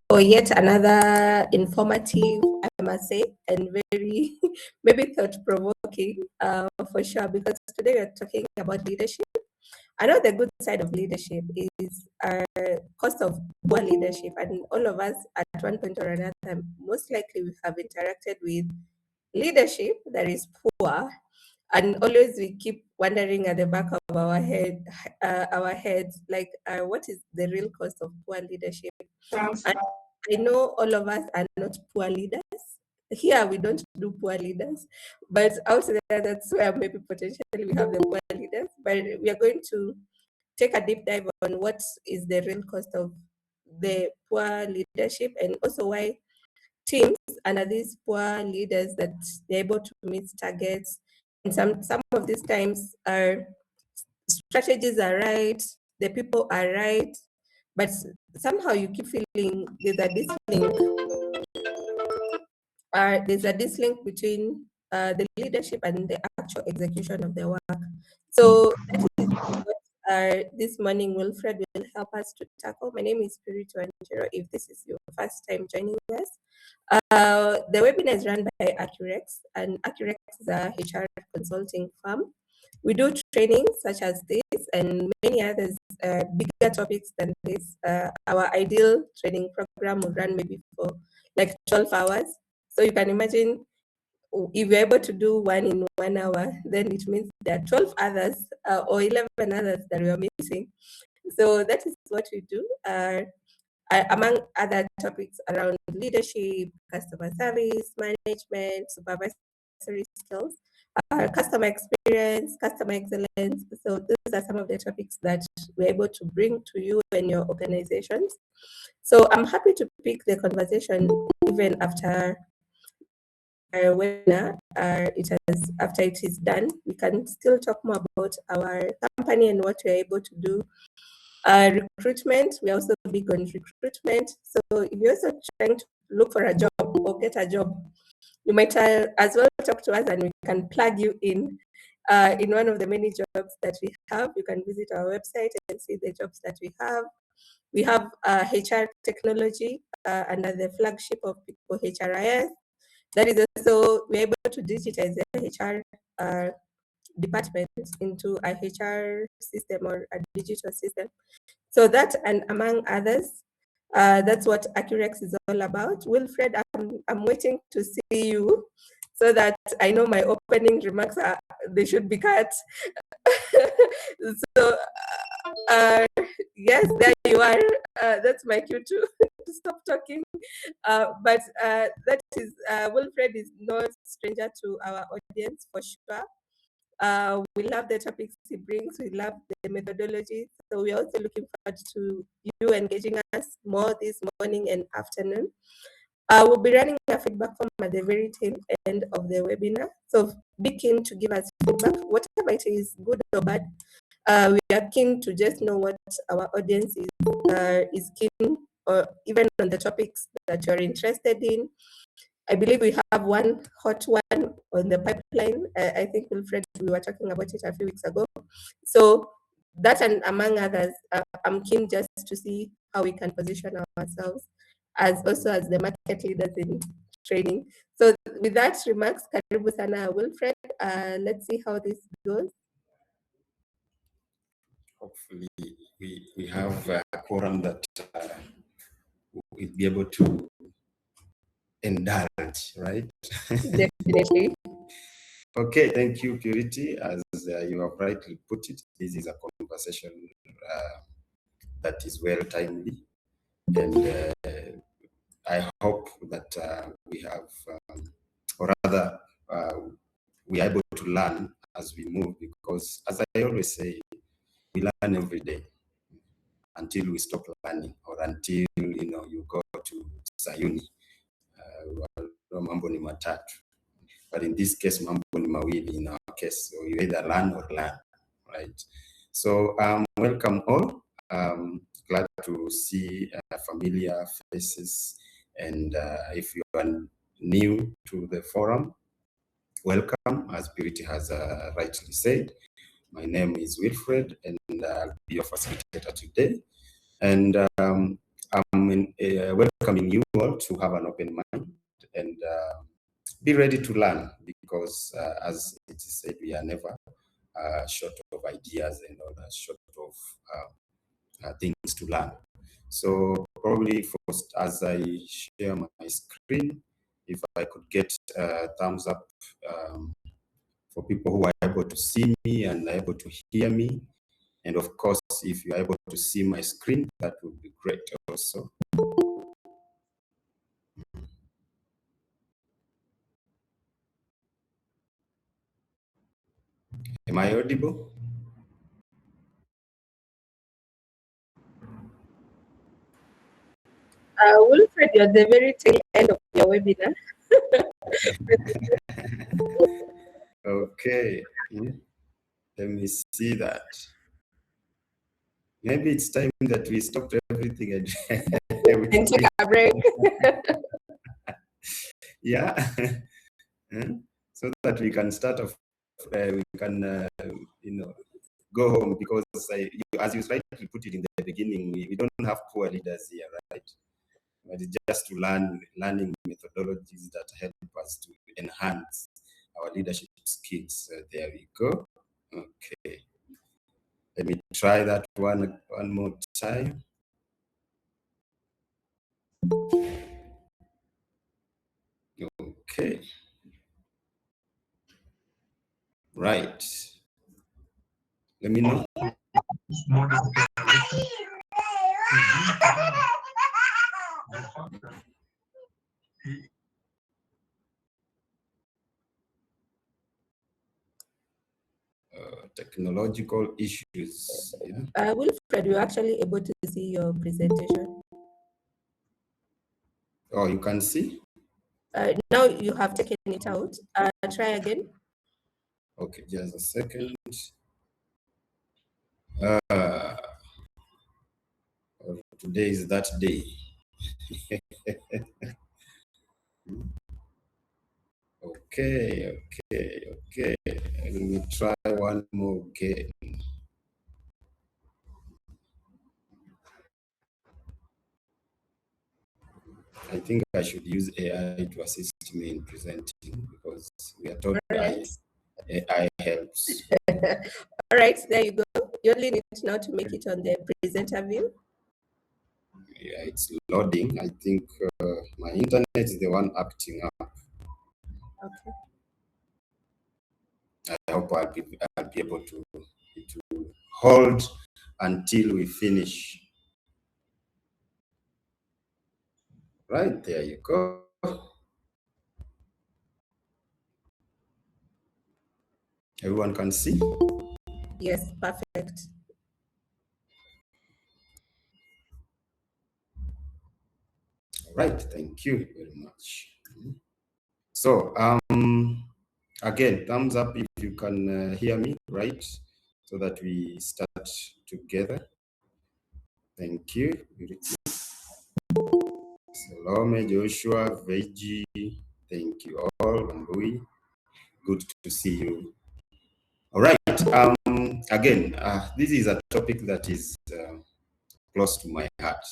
for yet another informative, I must say, and very maybe thought-provoking for sure, because today we're talking about leadership. I know the good side of leadership is cost of poor leadership, and all of us at one point or another, most likely we have interacted with leadership that is poor, and always we keep wondering at the back of our heads, like, what is the real cost of poor leadership? And I know all of us are not poor leaders. Here we don't do poor leaders, but out there that's where maybe potentially we have the poor leaders. But we are going to take a deep dive on what is the real cost of the poor leadership, and also why teams under these poor leaders that they're able to meet targets. And some of these times our strategies are right, the people are right, but somehow you keep feeling there's a dislink between the leadership and the actual execution of the work. So that is what this morning Wilfred will help us to tackle. My name is Spiritu Anjero. If this is your first time joining us, the webinar is run by Accurex, and Accurex is a HR consulting firm. We do trainings such as this and many others, bigger topics than this. Our ideal training program will run maybe for like 12 hours. So you can imagine if you're able to do one in 1 hour, then it means there are 12 others or 11 others that we are missing. So that is what we do. Among other topics around leadership, customer service, management, supervisory skills, customer experience, customer excellence. So those are some of the topics that we're able to bring to you and your organizations. So I'm happy to pick the conversation even after our webinar. After it is done, we can still talk more about our company and what we're able to do. Recruitment, we're also big on recruitment. So if you're also trying to look for a job or get a job, you might as well talk to us and we can plug you in one of the many jobs that we have. You can visit our website and see the jobs that we have. We have HR technology under the flagship of People HRIS. That is also, we're able to digitize the HR department into a HR system or a digital system. So that, and among others, that's what Accurex is all about. Wilfred, I'm waiting to see you so that I know my opening remarks they should be cut. So yes, there you are. That's my cue to stop talking. But that is Wilfred is no stranger to our audience for sure. We love the topics he brings. We love the methodology. So we're also looking forward to you engaging us more this morning and afternoon. We'll be running a feedback form at the very tail end of the webinar. So be keen to give us feedback, whatever it is, good or bad. We are keen to just know what our audience is keen, or even on the topics that you're interested in. I believe we have one hot one on the pipeline. I think, Wilfred, we were talking about it a few weeks ago. So that, and among others, I'm keen just to see how we can position ourselves as also as the market leaders in training. So with that remarks, karibu sana Wilfred. Let's see how this goes. Hopefully we have a quorum that we'll be able to indulge, right? Definitely. Okay, thank you, Purity. As you have rightly put it, this is a conversation that is well timely, and I hope that we have, or rather, we are able to learn as we move, because as I always say, we learn every day until we stop learning, or until you go to Sayuni. Mambo ni matatu. But in this case, mambo ni mawili in our case. So you either learn or learn, right? So welcome all. Glad to see familiar faces. And if you are new to the forum, welcome. As Purity has rightly said, my name is Wilfred, and I'll be your facilitator today. And welcome welcoming you all to have an open mind and be ready to learn, because as it is said, we are never short of ideas and all that, short of things to learn. So probably first, as I share my screen, if I could get a thumbs up for people who are able to see me and are able to hear me. And of course, if you're able to see my screen, that would be great also. Am I audible? Wilfred, you're at the very tail end of your webinar. Okay. Let me see that. Maybe it's time that we stopped everything and And take a break. yeah, so that we can start off. We can, go home, because as you rightly put it in the beginning, we don't have poor leaders here, right? But it's just to learning methodologies that help us to enhance our leadership skills. There we go. Okay. Let me try that one more time. Okay. Right. Let me know. Technological issues. Yeah. Wilfred, you're actually able to see your presentation. Oh, you can see? Now you have taken it out. Try again. Okay, just a second. Today is that day. Okay. Let me try one more again. I think I should use AI to assist me in presenting, because we are told AI helps. All right, there you go. You only need now to make it on the presenter view. Yeah, it's loading. I think my internet is the one acting up. Okay. I hope I'll be able to hold until we finish. Right, there you go. Everyone can see? Yes, perfect. Right, thank you very much. So, again, thumbs up if you can hear me, right? So that we start together. Thank you. Salome, Joshua, Veji, thank you all. Mbui, good to see you. All right. Again, this is a topic that is close to my heart.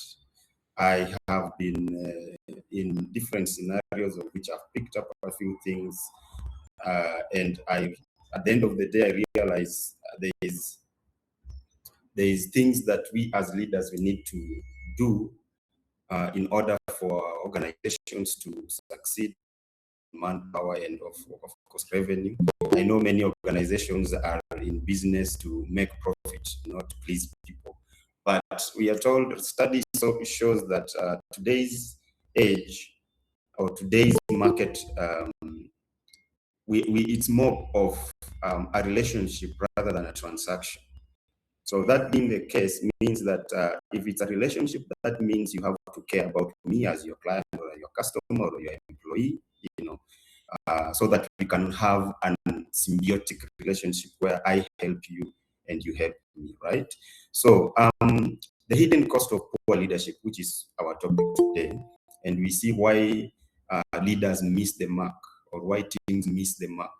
I have been in different scenarios of which I've picked up a few things, and at the end of the day, I realize there is things that we as leaders we need to do in order for organizations to succeed, manpower and of course revenue. I know many organizations are in business to make profit, not to please people. But we are told, studies shows that today's age or today's market, it's more of a relationship rather than a transaction. So that being the case means that if it's a relationship, that means you have to care about me as your client or your customer or your employee, so that we can have a symbiotic relationship where I help you and you help me, right? So the hidden cost of poor leadership, which is our topic today, and we see why leaders miss the mark or why teams miss the mark.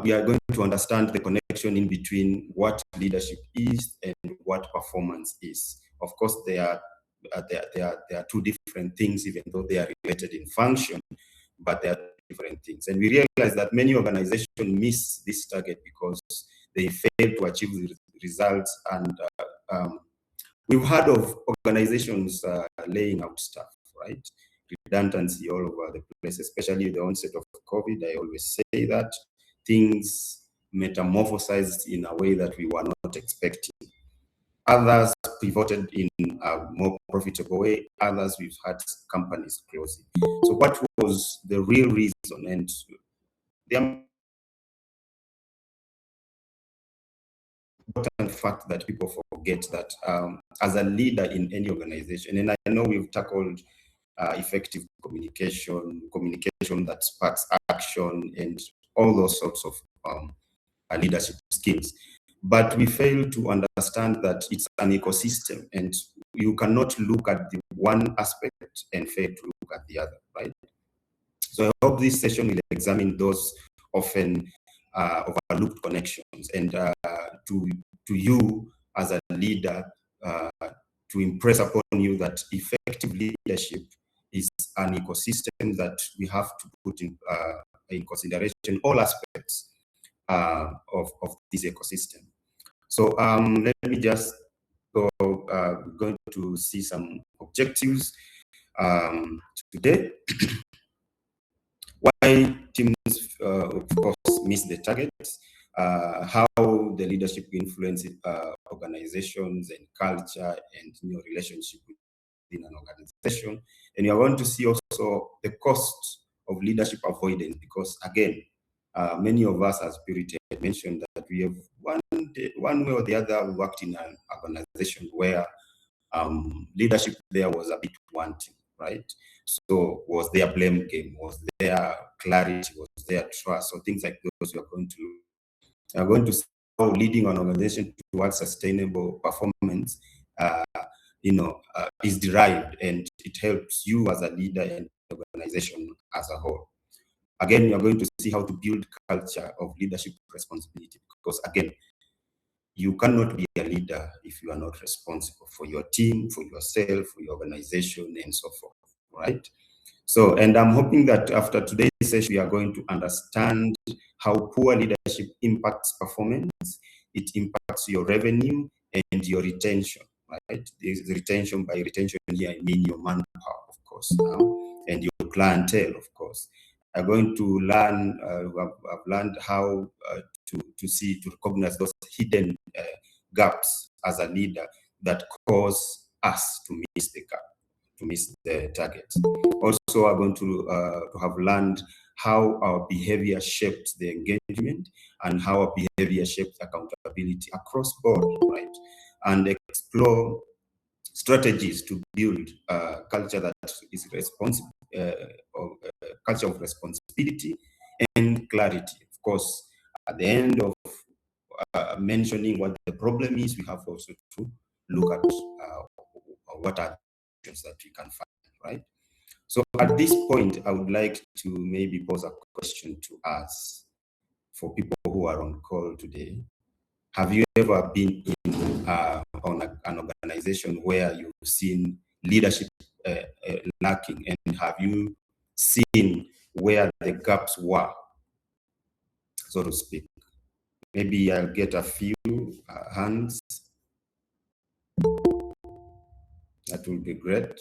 We are going to understand the connection in between what leadership is and what performance is. Of course, they are they are two different things, even though they are related in function, but they are different things. And we realize that many organizations miss this target because they fail to achieve the results. And we've heard of organizations laying out stuff, right? Redundancy all over the place, especially the onset of COVID. I always say that things metamorphosized in a way that we were not expecting. Others pivoted in a more profitable way. Others, we've had companies closing. So what was the real reason? And the important fact that people forget that as a leader in any organization, and I know we've tackled effective communication, communication that sparks action, and all those sorts of leadership skills. But we fail to understand that it's an ecosystem, and you cannot look at the one aspect and fail to look at the other, right? So I hope this session will examine those often overlooked connections, and to you as a leader, to impress upon you that effective leadership is an ecosystem that we have to put in consideration all aspects of this ecosystem. So let me just go, going to see some objectives today. Why teams, of course, miss the targets, how the leadership influences organizations and culture and relationship within an organization. And you're going to see also the cost of leadership avoidance, because again, many of us, as Purity had mentioned, that we have one way or the other worked in an organization where leadership there was a bit wanting, right? So was there blame game? Was there clarity? Was there trust? So things like those we are going to see how leading an organization towards sustainable performance is derived, and it helps you as a leader and the organization as a whole. Again, we are going to see how to build culture of leadership responsibility, because again, you cannot be a leader if you are not responsible for your team, for yourself, for your organization, and so forth, right? So, and I'm hoping that after today's session, we are going to understand how poor leadership impacts performance. It impacts your revenue and your retention, right? The retention, by retention here, I mean your manpower, of course, and your clientele, of course. Are going to learn, I've learned how to recognize those hidden gaps as a leader that cause us to miss the gap, to miss the target. Also, I'm going to have learned how our behavior shaped the engagement and how our behavior shaped accountability across board, right? And explore strategies to build a culture that is responsible, culture of responsibility and clarity. Of course, at the end of mentioning what the problem is, we have also to look at what are the options that we can find, right? So at this point, I would like to maybe pose a question to us for people who are on call today. Have you ever been in on an organization where you've seen leadership lacking, and have you seen where the gaps were, so to speak? Maybe I'll get a few hands. That will be great.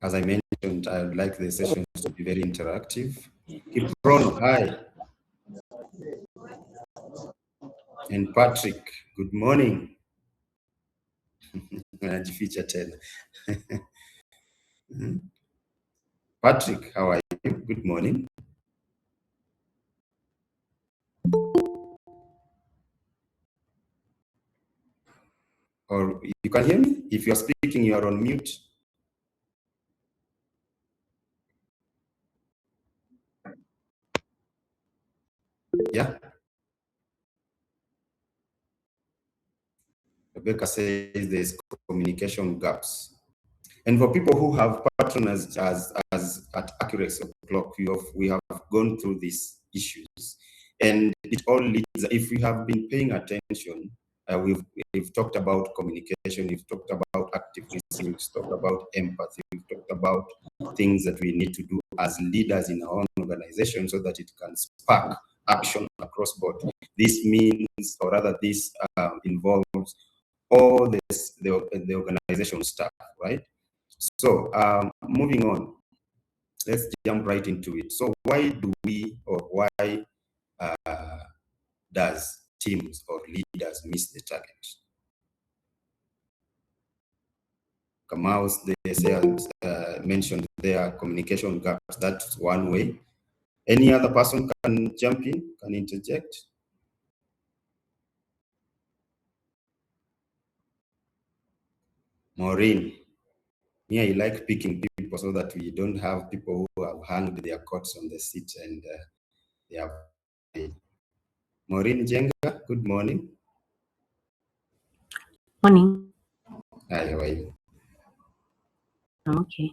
As I mentioned, I would like the sessions to be very interactive. Kipron, hi. And Patrick, good morning. Anajificha tena. Patrick, how are you? Good morning. Or you can hear me? If you're speaking, you're on mute. Yeah. Rebecca says there's communication gaps. And for people who have patronized as at accuracy of clock, we have gone through these issues. And it all leads, if we have been paying attention, we've talked about communication, we've talked about active listening, we've talked about empathy, we've talked about things that we need to do as leaders in our own organization so that it can spark action across board. This means, or rather this involves all the organization staff, right? So moving on, let's jump right into it. So why do we, or why does teams or leaders miss the target? Kamau's, they said, mentioned their communication gaps. That's one way. Any other person can jump in, can interject? Maureen, me, I like picking people so that we don't have people who have hung their coats on the seat and they have. Maureen Jenga, good morning. Morning. Hi, how are you? I'm okay.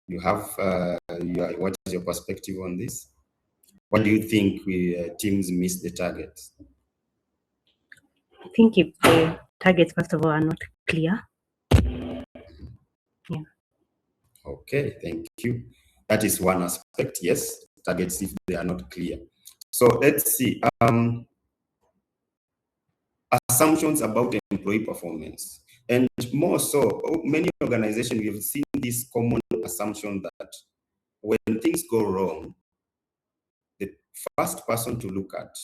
You have, what is your perspective on this? What do you think teams miss the target? I think if the targets, first of all, are not clear. Yeah. Okay, thank you. That is one aspect, yes, targets if they are not clear. So let's see. Assumptions about employee performance. And more so, many organizations, we have seen this common assumption that when things go wrong, the first person to look at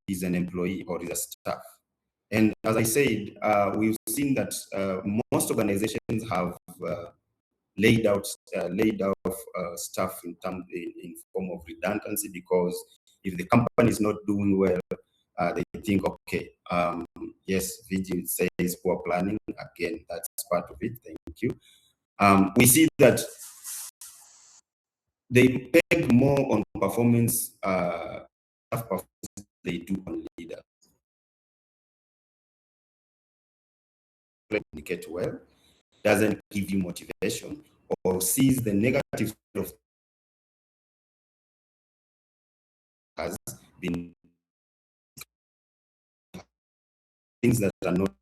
is an employee or is a staff. And as I said, we've seen that most organizations have laid off staff in form of redundancy, because if the company is not doing well, they think, okay, yes, Vigil says poor planning. Again, that's part of it. Thank you. We see that they peg more on performance, staff performance, they do on leader. Communicate well, doesn't give you motivation, or sees the negative side of has been things that are not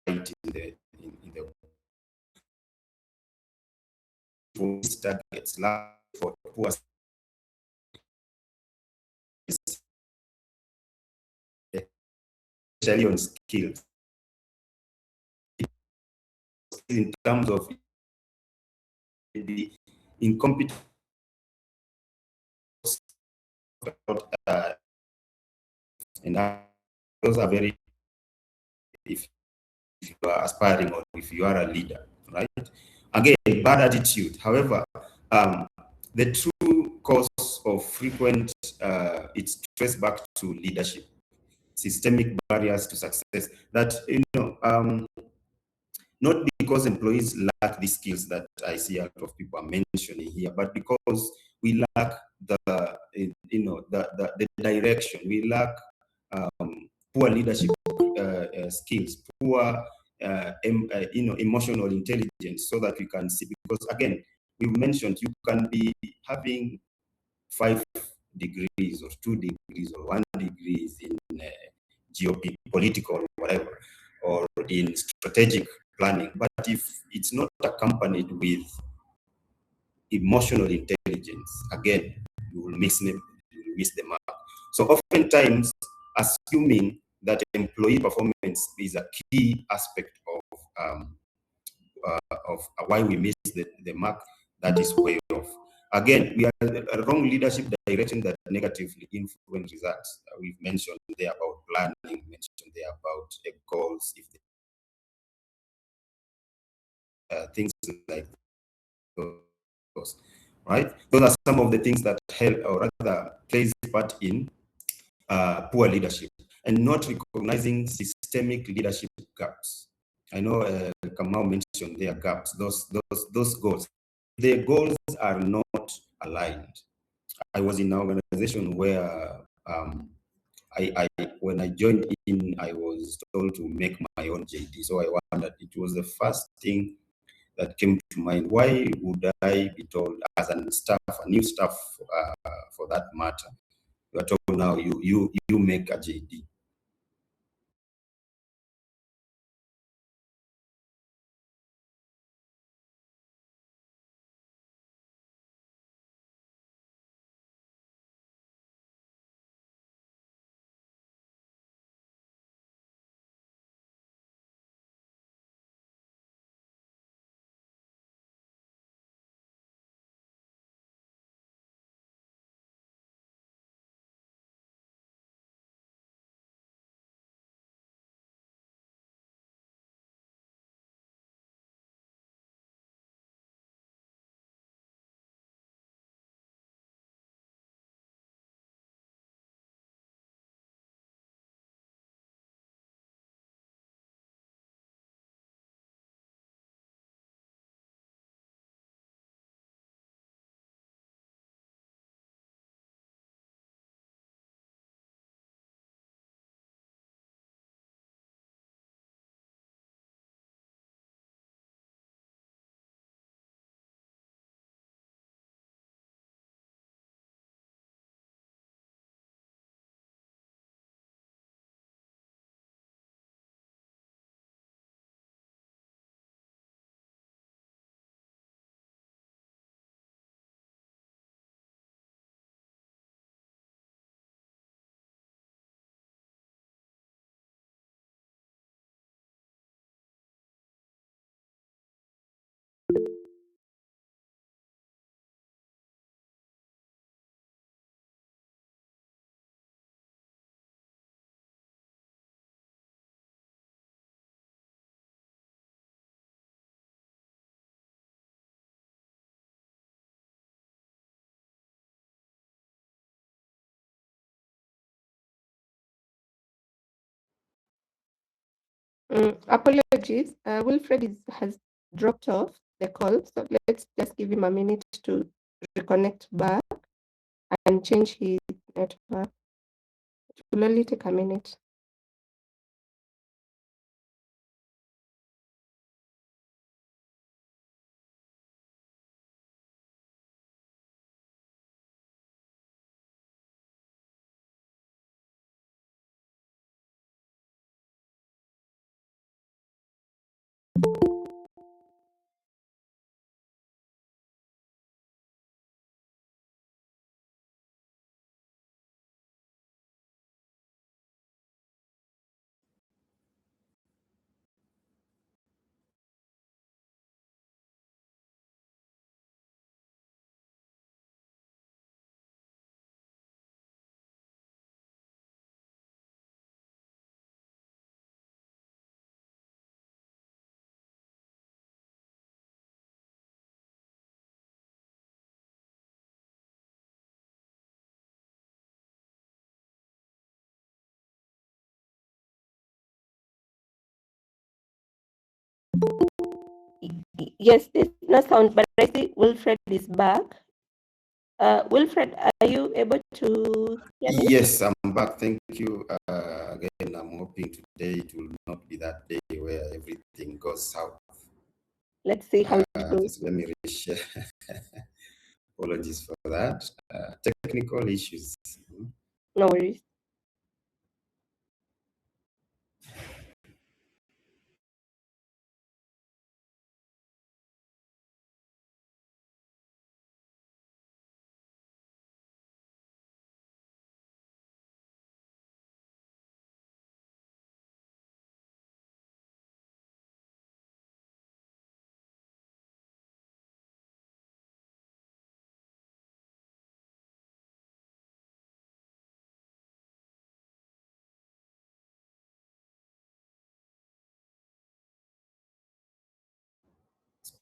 right in the targets for poor, especially on skills in terms of the incompetent, and those are very, if you are aspiring or if you are a leader, right? Again, bad attitude. However, the true cause of frequent, it's traced back to leadership, systemic barriers to success. That, not because employees lack the skills that I see a lot of people are mentioning here, but because we lack the direction. We lack poor leadership skills, poor emotional intelligence, so that we can see. Because again, we mentioned you can be having 5 degrees or 2 degrees or 1 degrees in geopolitical, whatever, or in strategic planning, but if it's not accompanied with emotional intelligence, again, you will miss the mark. So oftentimes, assuming that employee performance is a key aspect of why we miss the mark, that is way off. Again, we are a wrong leadership direction that negatively influence results. We've mentioned there about planning, mentioned there about goals, if things like those, right? Those are some of the things that help, or rather plays part in poor leadership, and not recognizing systemic leadership gaps. I know Kamau mentioned their gaps, those goals. The goals are not aligned. I was in an organization where when I joined in, I was told to make my own JD. So I wondered, it was the first thing that came to mind. Why would I be told as a new staff for that matter, You are told now you make a JD. Apologies. Wilfred has dropped off the call, so let's just give him a minute to reconnect back and change his network. It will only take a minute. Yes, there's no sound, but I see Wilfred is back. Wilfred, are you able to hear me? Yes, I'm back. Thank you. Again, I'm hoping today it will not be that day where everything goes south. Let's see how it goes. Just let me reshare. Apologies for that. Technical issues. No worries.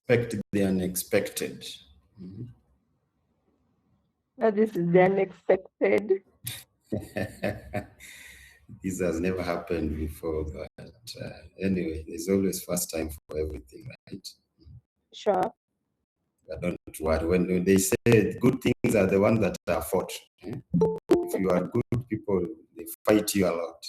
Expect the unexpected. This is the unexpected. This has never happened before, but anyway, there's always first time for everything, right? Sure. But don't worry. When they say good things are the ones that are fought. If you are good people, they fight you a lot.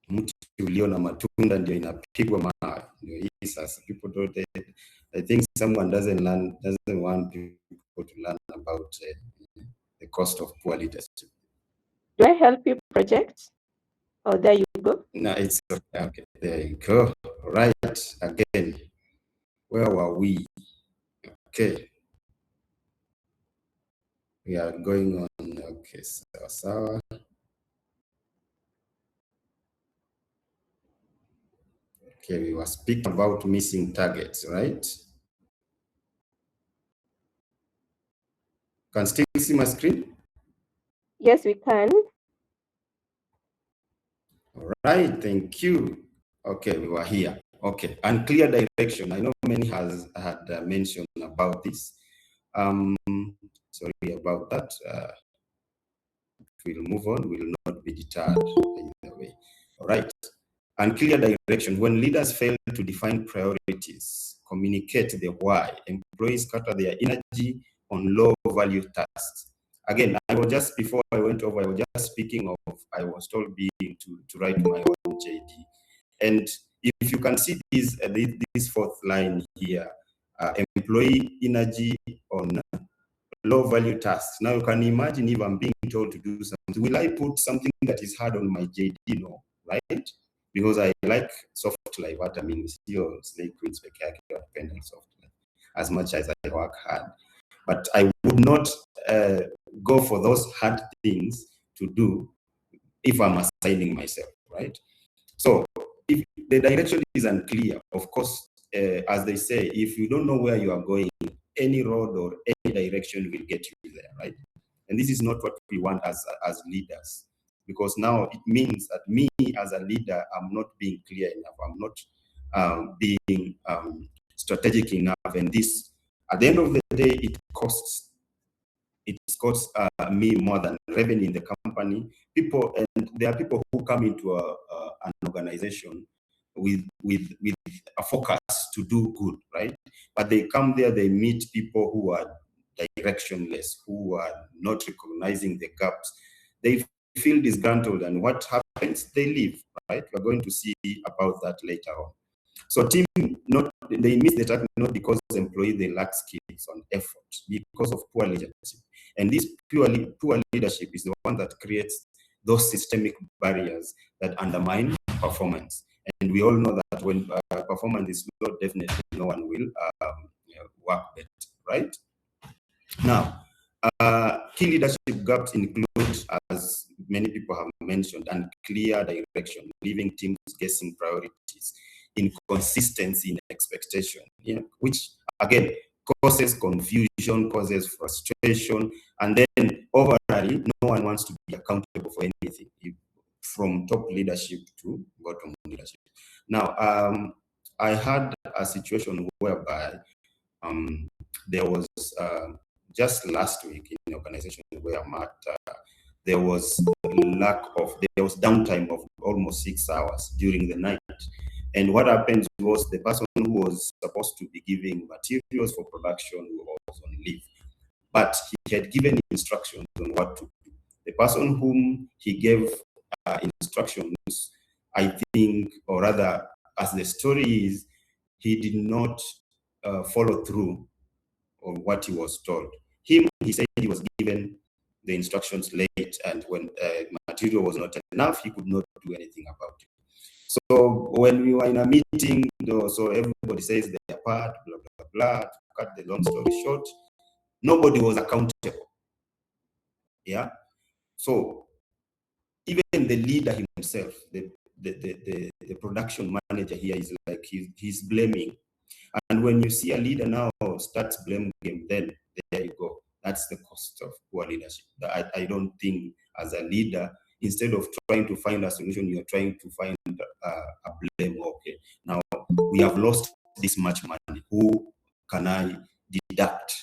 Mti ulio na matunda ndio inapigwa mawe, as people don't. I think someone doesn't want people to learn about the cost of poor leadership. Do I help you project? Oh, there you go. No, it's okay. There you go. Right. Again, where were we? Okay. We are going on. Okay. So. Okay, we were speaking about missing targets, right? Can still see my screen? Yes, we can. All right, thank you. Okay, we were here. Okay, unclear direction. I know many had mentioned about this. Sorry about that. We'll move on. We will not be deterred either way. All right. Unclear direction. When leaders fail to define priorities, communicate the why, employees scatter their energy on low-value tasks. Again, I was just, before I went over, I was just speaking of, I was told being to write my own JD. And if you can see this fourth line here, employee energy on low-value tasks. Now you can imagine if I'm being told to do something, will I put something that is hard on my JD? No, right? Because I like soft life. What I mean, still slave queens, dependent soft life, as much as I work hard. But I would not go for those hard things to do if I'm assigning myself, right? So if the direction is unclear, of course, as they say, if you don't know where you are going, any road or any direction will get you there, right? And this is not what we want as leaders, because now it means that me as a leader, I'm not being clear enough. I'm not being strategic enough. And this, at the end of the day, it costs me more than revenue in the company. People, and there are people who come into an organization with a focus to do good, right? But they come there, they meet people who are directionless, who are not recognizing the gaps. They feel disgruntled, and what happens? They leave, right? We're going to see about that later on. So team, they miss the target not because employee they lack skills on effort, because of poor leadership. And this poor leadership is the one that creates those systemic barriers that undermine performance. And we all know that when performance is low, definitely no one will work better, right? Now, key leadership gaps include, as many people have mentioned, unclear direction, leaving teams guessing priorities, inconsistency in expectation, which again causes confusion, causes frustration, and then overall, no one wants to be accountable for anything, from top leadership to bottom leadership. Now, I had a situation whereby there was just last week in the organization where I'm at, there was downtime of almost 6 hours during the night. And what happened was the person who was supposed to be giving materials for production was on leave, but he had given instructions on what to do. The person whom he gave instructions, I think, or rather, as the story is, he did not follow through on what he was told. He said he was given the instructions late, and when material was not enough, he could not do anything about it. So when we were in a meeting, so everybody says their part, blah, blah, blah. To cut the long story short, nobody was accountable. Yeah. So even the leader himself, the production manager here is like he's blaming. And when you see a leader now starts blame game, then there you go. That's the cost of poor leadership. I don't think as a leader, instead of trying to find a solution, you're trying to find a blame. Okay, now we have lost this much money. Who can I deduct?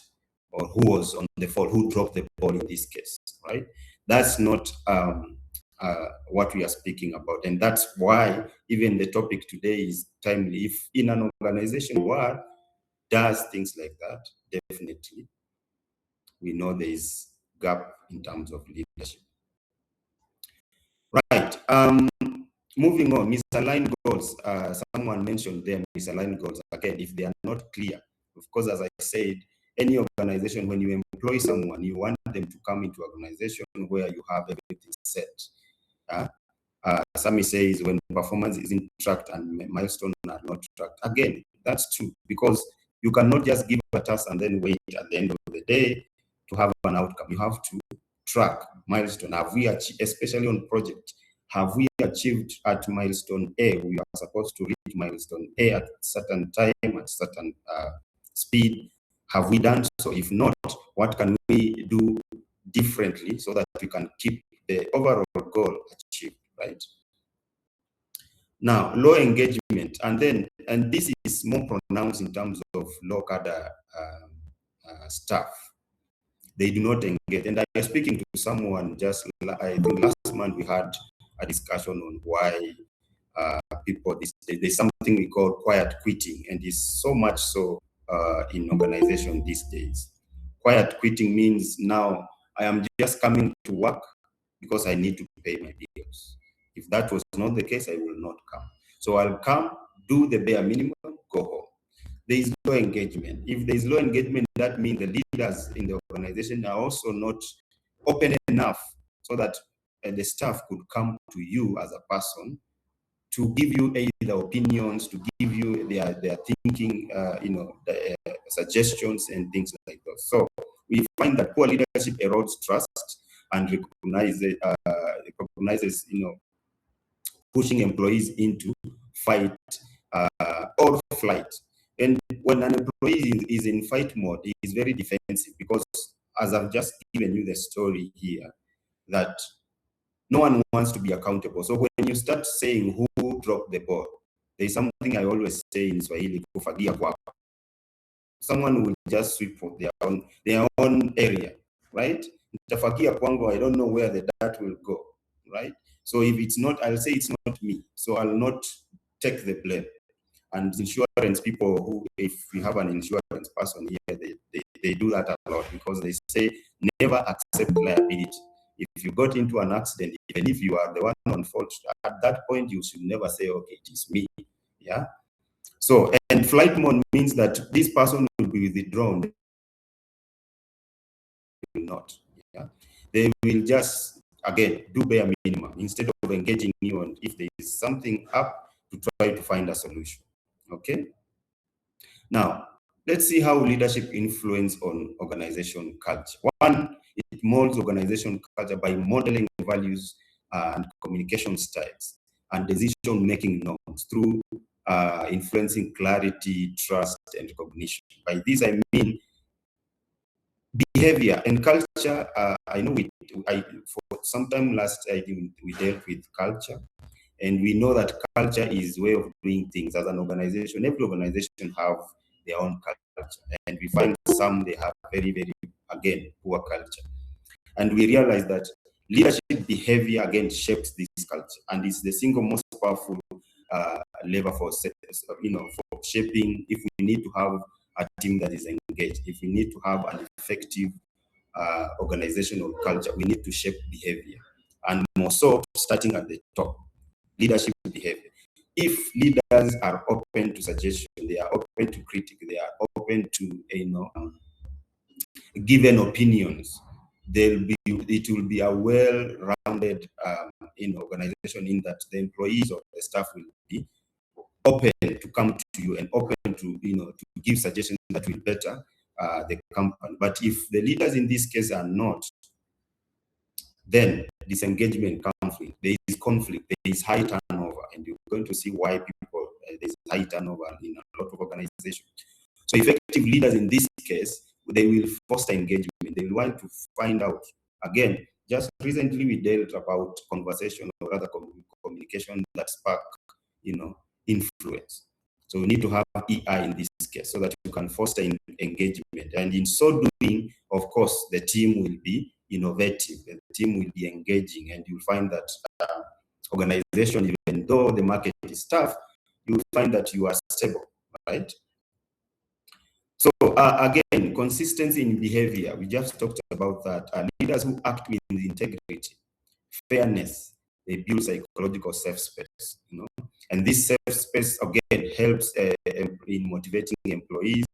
Or who was on the fall? Who dropped the ball in this case, right? That's not what we are speaking about. And that's why even the topic today is timely. If in an organization where does things like that, definitely we know there is gap in terms of leadership. Right. Moving on, misaligned goals. Someone mentioned them, misaligned goals. Again, if they are not clear, of course, as I said, any organization, when you employ someone, you want them to come into organization where you have everything set. Some say when performance isn't tracked and milestones are not tracked. Again, that's true, because you cannot just give a task and then wait at the end of the day to have an outcome. You have to track milestone. Have we achieved, especially on project, have we achieved at milestone A? We are supposed to reach milestone A at certain time, at certain speed. Have we done so? If not, what can we do differently so that we can keep the overall goal achieved, right? Now, low engagement, and this is more pronounced in terms of low cadre staff. They do not engage. And I was speaking to someone just, I think last month we had a discussion on why people, there's something we call quiet quitting, and it's so much so in organization these days. Quiet quitting means now I am just coming to work because I need to pay my bills. If that was not the case, I will not come. So I'll come, do the bare minimum, go home. There is low engagement. If there is low engagement, that means the leaders in the organization are also not open enough so that the staff could come to you as a person to give you either opinions, to give you their thinking, the, suggestions and things like that. So we find that poor leadership erodes trust and recognizes, pushing employees into fight or flight. And when an employee is in fight mode, he is very defensive, because as I've just given you the story here, that no one wants to be accountable. So when you start saying who dropped the ball, there's something I always say in Swahili, kufagia kwako. Someone will just sweep for their own area, right? Nitafagia kwangu, I don't know where the dirt will go, right? So if it's not, I'll say it's not me. So I'll not take the blame. And insurance people, who, if you have an insurance person here, they do that a lot, because they say never accept liability. If you got into an accident, even if you are the one on fault, at that point you should never say, okay, it is me. Yeah. So, and flight mode means that this person will be withdrawn. They will not. Yeah. They will just, again, do bare minimum instead of engaging you on if there is something up, to try to find a solution. Okay. Now, let's see how leadership influence on organization culture. One, it molds organization culture by modeling values and communication styles and decision-making norms through influencing clarity, trust, and recognition. By this, I mean behavior and culture. I know for some time last, we dealt with culture. And we know that culture is way of doing things as an organization. Every organization have their own culture. And we find some, they have very, very, again, poor culture. And we realize that leadership behavior, again, shapes this culture. And it's the single most powerful lever for shaping. If we need to have a team that is engaged, if we need to have an effective organizational culture, we need to shape behavior. And more so, starting at the top. Leadership behavior. If leaders are open to suggestion, they are open to critique, they are open to given opinions, it will be a well-rounded organization, in that the employees or the staff will be open to come to you and open to to give suggestions that will better the company. But if the leaders in this case are not, then disengagement, conflict, there is conflict, there is high turnover, and you're going to see why people, there's high turnover in a lot of organizations. So effective leaders in this case, they will foster engagement. They will want to find out. Again, just recently we dealt about conversation, or rather communication that spark, influence. So we need to have EI in this case so that you can foster engagement. And in so doing, of course, the team will be innovative, the team will be engaging, and you'll find that organization, even though the market is tough, you'll find that you are stable, right? So again, consistency in behavior, we just talked about that. Leaders who act with integrity, fairness, they build psychological safe space, and this safe space again helps in motivating employees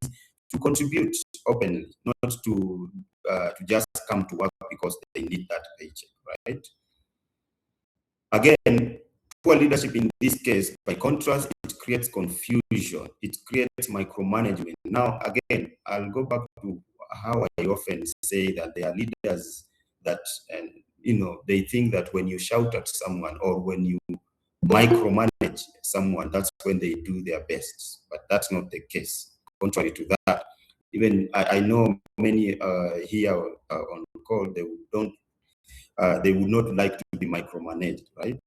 to contribute openly, not to just come to work because they need that paycheck, right? Again, poor leadership in this case, by contrast, it creates confusion, it creates micromanagement. Now, again, I'll go back to how I often say that there are leaders that, they think that when you shout at someone or when you micromanage someone, that's when they do their best. But that's not the case. Contrary to that, even I know many here on call, they would not like to be micromanaged, right?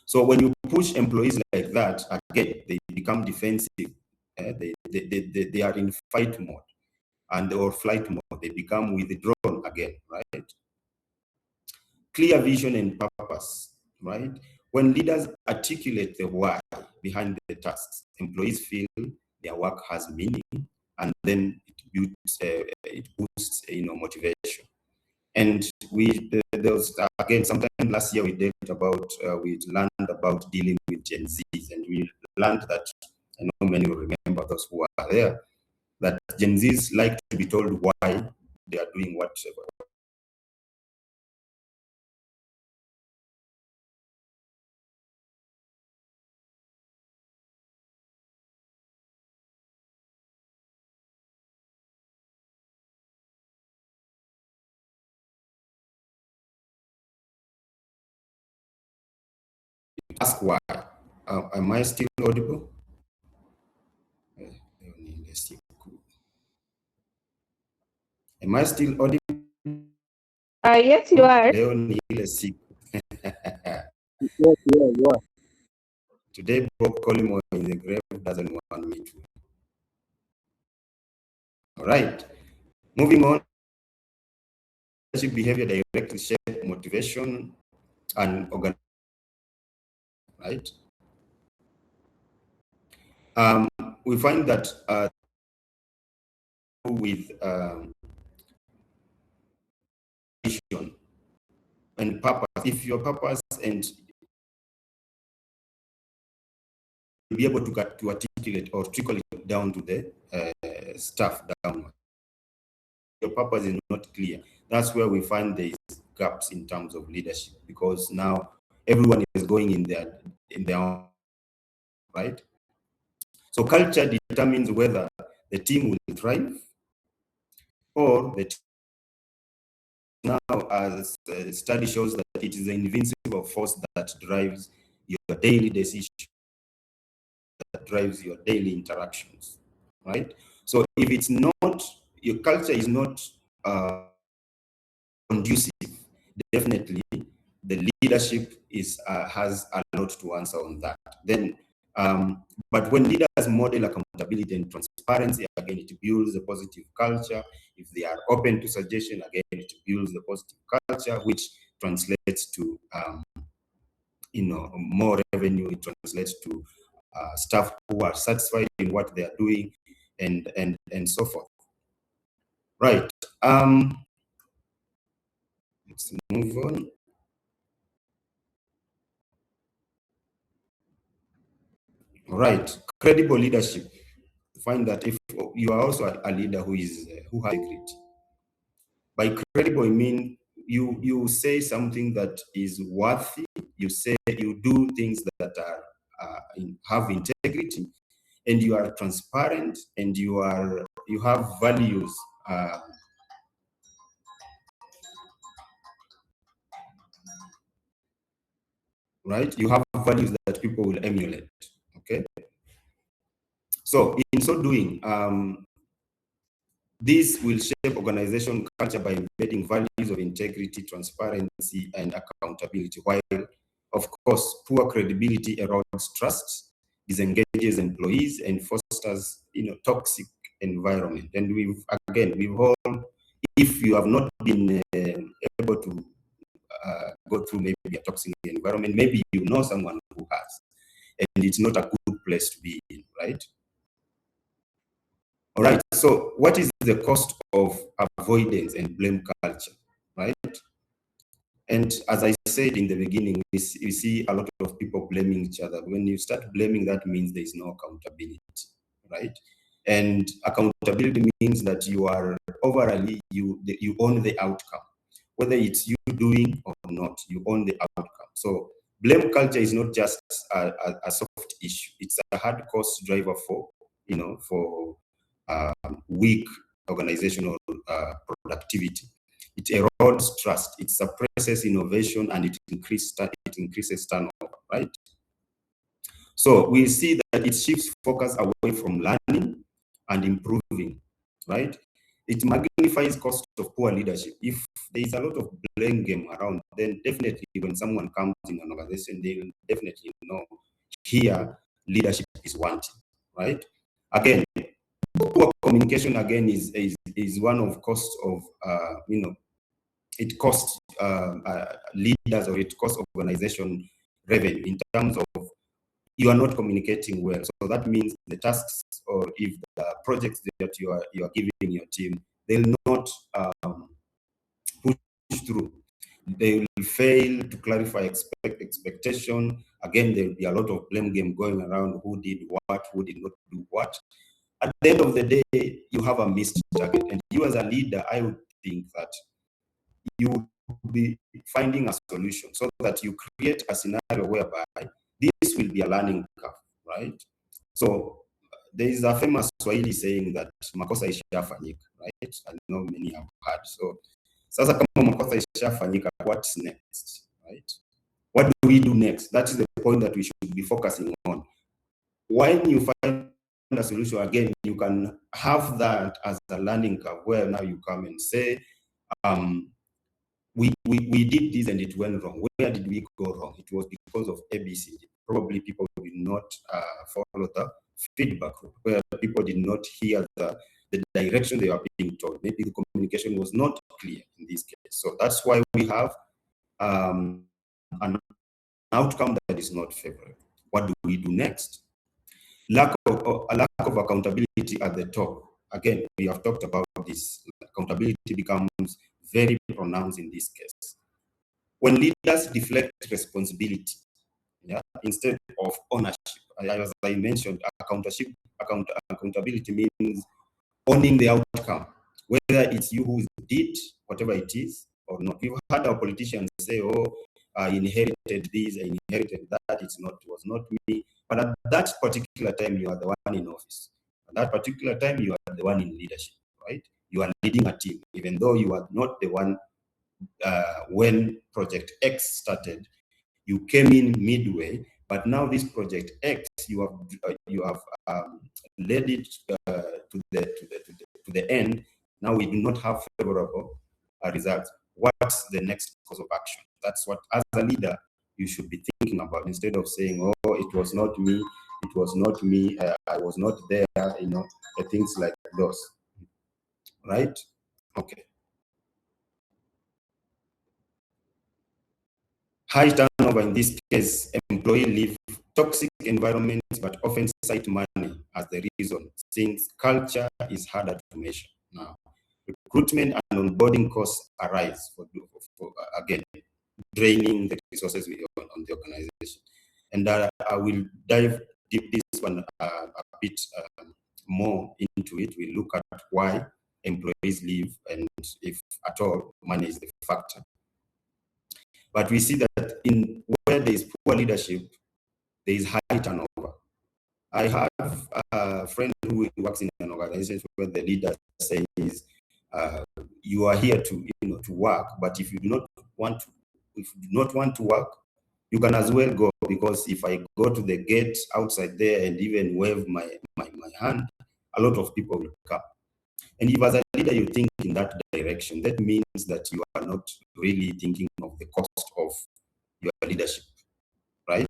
So when you push employees like that, again, they become defensive. They are in fight mode or flight mode. They become withdrawn again, right? Clear vision and purpose, right? When leaders articulate the why behind the tasks, employees feel their work has meaning, and then it boosts, motivation. And there was again sometime last year we learned about dealing with Gen Zs, and we learned that, I know many will remember, those who are there, that Gen Zs like to be told why they are doing whatever. Ask why. Am I still audible? Am I still audible? Yes, you are. Yes, you are. Today, Bob Collymore in the grave doesn't want me to. All right. Moving on. Leadership behavior directly shape motivation and organization, right? We find that with vision and purpose, if your purpose and be able to articulate or trickle it down to the staff down. Your purpose is not clear. That's where we find there is gaps in terms of leadership, because now everyone is going in their own, right? So culture determines whether the team will thrive or the team. Now, as the study shows, that it is the invincible force that drives your daily decision, that drives your daily interactions, right? So if it's not, your culture is not conducive, definitely the leadership has a lot to answer on that. Then, but when leaders model accountability and transparency, again, it builds a positive culture. If they are open to suggestion, again, it builds the positive culture, which translates to more revenue. It translates to staff who are satisfied in what they are doing, and so forth. Right. Let's move on. All right. Credible leadership. Find that if you are also a leader who has integrity. By credible, I mean you say something that is worthy. You do things that are have integrity, and you are transparent, and you have values. Right? You have values that people will emulate. Okay. So in so doing, this will shape organization culture by embedding values of integrity, transparency, and accountability, while, of course, poor credibility erodes trust, disengages employees, and fosters toxic environment. And we've all, if you have not been able to go through maybe a toxic environment, maybe you know someone who has, and it's not a good place to be in, right? All right, so what is the cost of avoidance and blame culture, right? And as I said in the beginning, we see a lot of people blaming each other. When you start blaming, that means there is no accountability, right? And accountability means that you are overall, you own the outcome. Whether it's you doing or not, you own the outcome. So blame culture is not just a soft issue. It's a hard cost driver for, for weak organizational productivity. It erodes trust, it suppresses innovation, and it increases turnover, right? So we see that it shifts focus away from learning and improving, right? It magnifies cost of poor leadership. If there is a lot of blame game around, then definitely when someone comes in an organization, they will definitely know here leadership is wanting, right? Again, poor communication again is one of costs of it costs leaders, or it costs organization revenue in terms of you are not communicating well. So that means the tasks, or if the projects that you are giving your team, they'll not push through. They will fail to clarify expectation. Again, there will be a lot of blame game going around, who did what, who did not do what. At the end of the day, you have a missed target. And you as a leader, I would think that you will be finding a solution so that you create a scenario whereby this will be a learning curve, right? So there is a famous Swahili saying that makosa ishafanyika, right? I know many have heard. So sasa kama makosa ishafanyika, what's next, right? What do we do next? That is the point that we should be focusing on. When you find a solution, again, you can have that as a learning curve where now you come and say, we did this and it went wrong. Where did we go wrong? It was because of ABC. Probably people did not follow the feedback, where people did not hear the direction they were being told. Maybe the communication was not clear in this case. So that's why we have an outcome that is not favorable. What do we do next? Lack of accountability at the top. Again, we have talked about this. Accountability becomes very pronounced in this case. When leaders deflect responsibility, instead of ownership, as I mentioned, accountability means owning the outcome, whether it's you who did whatever it is or not. We've had our politicians say, "Oh, I inherited this, I inherited that. It was not me." But at that particular time, you are the one in office. At that particular time, you are the one in leadership, right? You are leading a team, even though you are not the one when Project X started. You came in midway, but now this Project X, you have led it to the end. Now we do not have favorable results. What's the next course of action? That's what, as a leader, you should be thinking about, instead of saying, "Oh, it was not me. It was not me. I was not there." Things like those, right? Okay. High turnover in this case, employee leave, toxic environments, but often cite money as the reason, since culture is harder to measure now. Recruitment and onboarding costs arise for again, draining the resources on the organization. And I will dive deep this one a bit more into it. We look at why employees leave and if at all money is the factor. But we see that in where there is poor leadership, there is high turnover. I have a friend who works in an organization where the leader says, "You are here to to work, but if you do not want to work, you can as well go, because if I go to the gate outside there and even wave my hand, a lot of people will come." And if as a leader you think in that direction, that means that you are not really thinking of the cost of your leadership, right?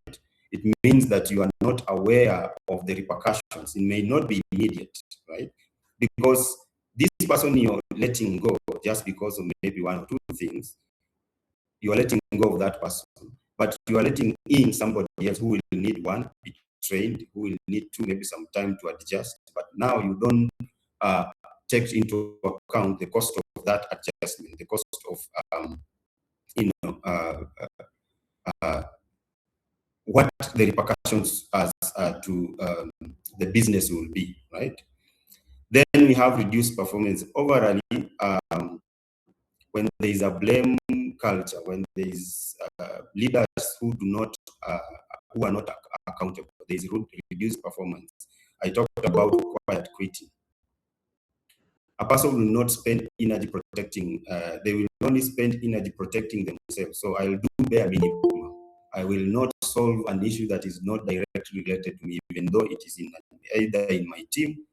It means that you are not aware of the repercussions. It may not be immediate, right? Because this person you're letting go just because of maybe one or two things, you are letting go of that person, but you are letting in somebody else who will need, one, be trained, who will need to maybe some time to adjust. But now you don't take into account the cost of that adjustment, the cost of what the repercussions as to the business will be, right? Then we have reduced performance. Overall, when there is a blame culture, when there is leaders who do not, who are not accountable, there is reduced performance. I talked about quiet quitting. A person will not spend energy protecting, they will only spend energy protecting themselves. So I'll do bare minimum. I will not solve an issue that is not directly related to me, even though it is either in my team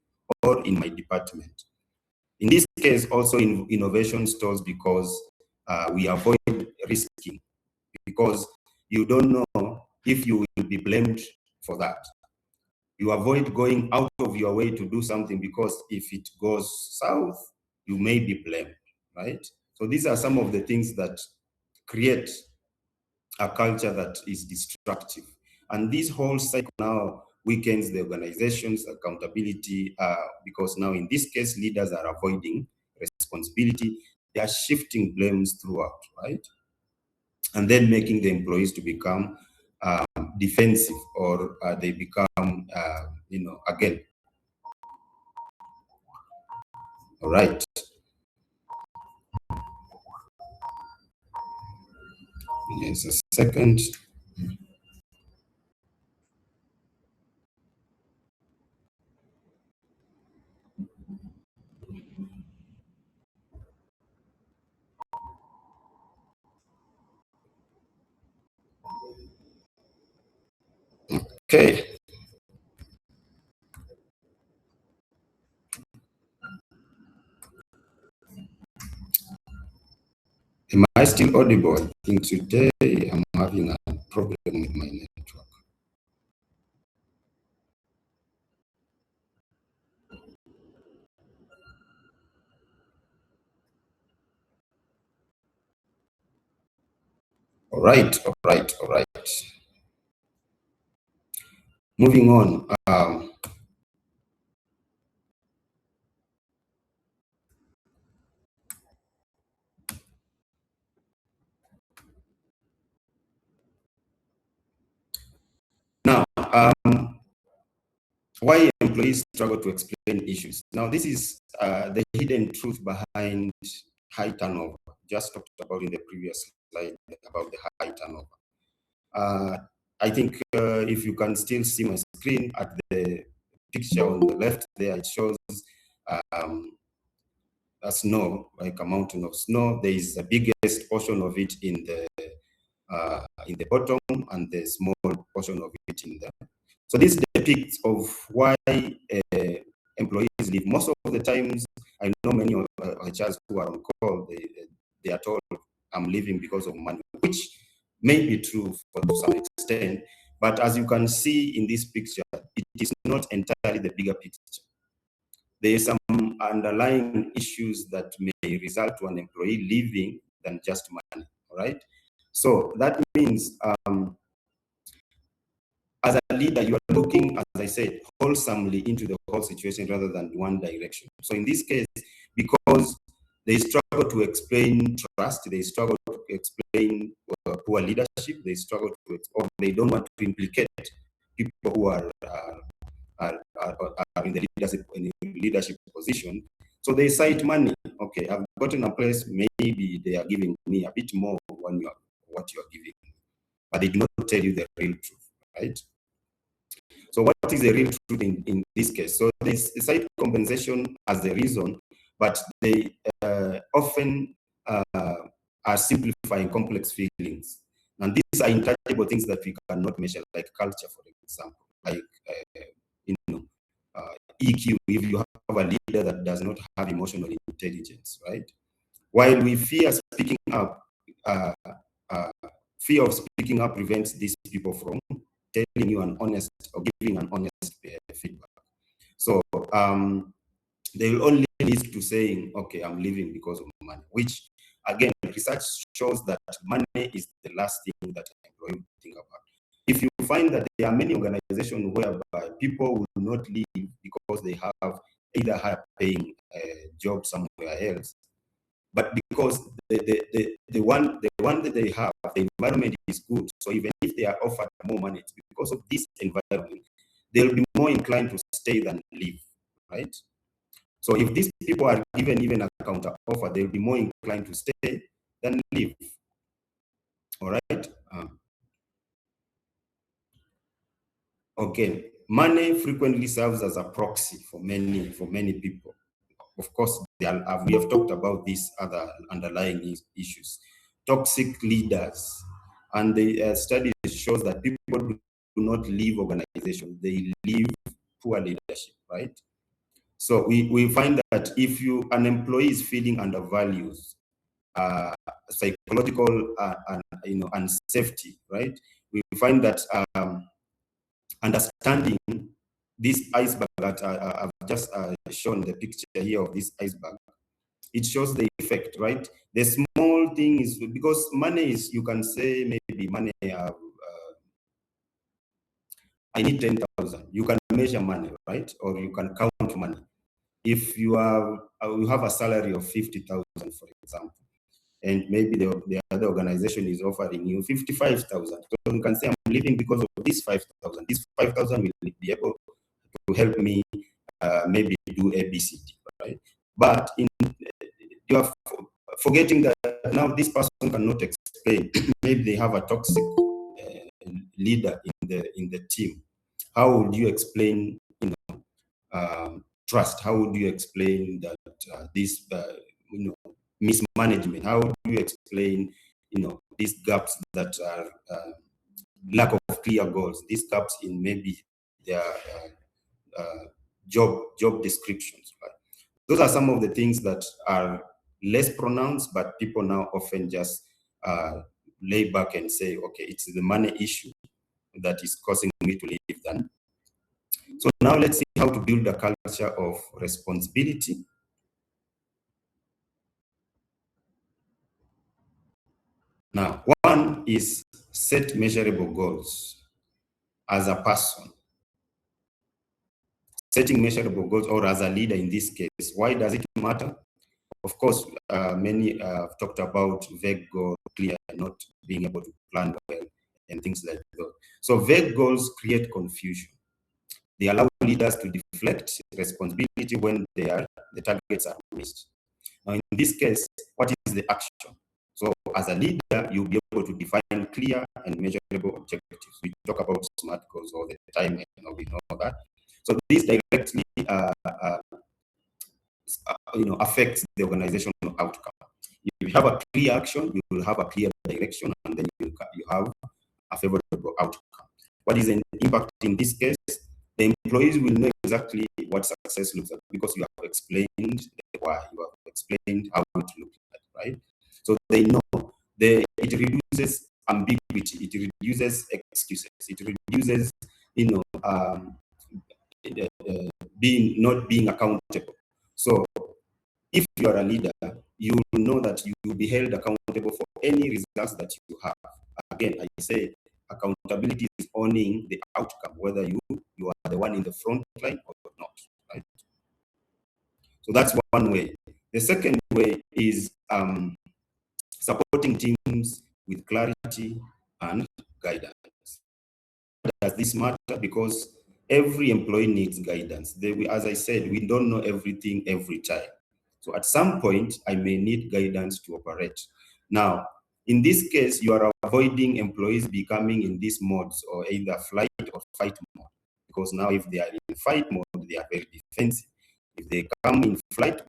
or in my department. In this case, also innovation stalls because we avoid risking, because you don't know if you will be blamed for that. You avoid going out of your way to do something because if it goes south, you may be blamed, right? So these are some of the things that create a culture that is destructive. And this whole cycle now weakens the organization's accountability because now in this case, leaders are avoiding responsibility. They are shifting blames throughout, right? And then making the employees to become defensive, or they become, again. All right. Yes, a second. Okay. Am I still audible? I think today I'm having a problem with my network. All right, all right, all right. Moving on. Now, why employees struggle to explain issues. Now, this is the hidden truth behind high turnover. Just talked about in the previous slide about the high turnover. I think if you can still see my screen at the picture on the left there, it shows a snow, like a mountain of snow. There is the biggest portion of it in the bottom and the small portion of it in the. So this depicts of why employees leave. Most of the times, I know many of HRs who are on call, they are told, I'm leaving because of money, which may be true to some extent. But as you can see in this picture, it is not entirely the bigger picture. There are some underlying issues that may result to an employee leaving than just money, all right? So that means as a leader, you are looking, as I said, wholesomely into the whole situation rather than one direction. So in this case, because they struggle to explain trust, they struggle to explain poor leadership, they struggle to, or they don't want to implicate people who are in the leadership position. So they cite money. Okay, I've gotten a place, maybe they are giving me a bit more than what you are giving, but they do not tell you the real truth, right? So what is the real truth in this case? So they cite compensation as the reason, but they often are simplifying complex feelings. And these are intangible things that we cannot measure, like culture, for example, like EQ. If you have a leader that does not have emotional intelligence, right? While we fear speaking up, uh, uh, fear of speaking up prevents these people from telling you an honest or giving an honest feedback. So they will only lead to saying, okay, I'm leaving because of money, which again, research shows that money is the last thing that an employee will think about. If you find that there are many organizations whereby people will not leave because they have either higher paying job somewhere else, but because the one that they have, the environment is good. So even if they are offered more money, it's because of this environment, they'll be more inclined to stay than leave, right? So if these people are given even a counter offer, they'll be more inclined to stay than leave. All right. Okay. Money frequently serves as a proxy for many people. Of course, we have talked about these other underlying issues. Toxic leaders, and the study shows that people do not leave organizations; they leave poor leadership, right? So we find that if an employee is feeling undervalued, psychological unsafety, right? We find that understanding this iceberg that I've just shown the picture here of this iceberg, it shows the effect, right? The small thing is because money is, you can say maybe money, I need 10,000. You can measure money, right? Or you can count money. If you have a salary of 50,000, for example, and maybe the other organization is offering you 55,000. So you can say, I'm leaving because of this 5,000. This 5,000 will be able to help me maybe do ABCD, right? But you are forgetting that now this person cannot explain. Maybe they have a toxic leader in the team. How would you explain, trust? How would you explain that this, mismanagement? How do you explain, these gaps that are lack of clear goals? These gaps in maybe their job descriptions, right? Those are some of the things that are less pronounced, but people now often just lay back and say, okay, it's the money issue that is causing me to leave then. So now let's see how to build a culture of responsibility. Now, one is set measurable goals as a person. Setting measurable goals, or as a leader in this case, why does it matter? Of course, many have talked about vague goals, clear, not being able to plan well, and things like that. So vague goals create confusion. They allow leaders to deflect responsibility when the targets are missed. Now, in this case, what is the action? So as a leader, you'll be able to define clear and measurable objectives. We talk about SMART goals all the time, and we know that. So this directly affects the organizational outcome. If you have a clear action, you will have a clear direction, and then you have a favorable outcome. What is an impact in this case? The employees will know exactly what success looks like because you have explained the why, you have explained how it looks like, right? So they know. It reduces ambiguity, it reduces excuses, it reduces, not being accountable. So if you are a leader, you will know that you will be held accountable for any results that you have. Again, I say accountability is owning the outcome, whether you are the one in the front line or not, right? So that's one way. The second way is supporting teams with clarity and guidance. Does this matter? Because every employee needs guidance. As I said, we don't know everything every time. So at some point, I may need guidance to operate. Now, in this case, you are avoiding employees becoming in these modes, or either flight or fight mode. Because now if they are in fight mode, they are very defensive. If they come in flight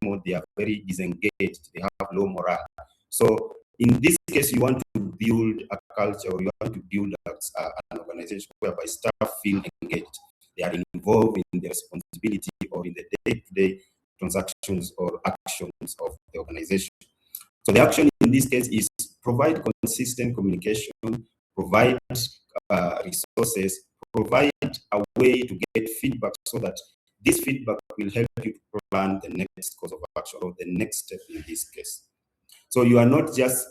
mode, they are very disengaged. They have low morale. So in this case, you want to build a culture, or you want to build an organization whereby staff feel engaged. They are involved in the responsibility or in the day-to-day transactions or actions of the organization. So the action in this case is provide consistent communication, provide resources, provide a way to get feedback so that this feedback will help you to plan the next course of action or the next step in this case. So you are not just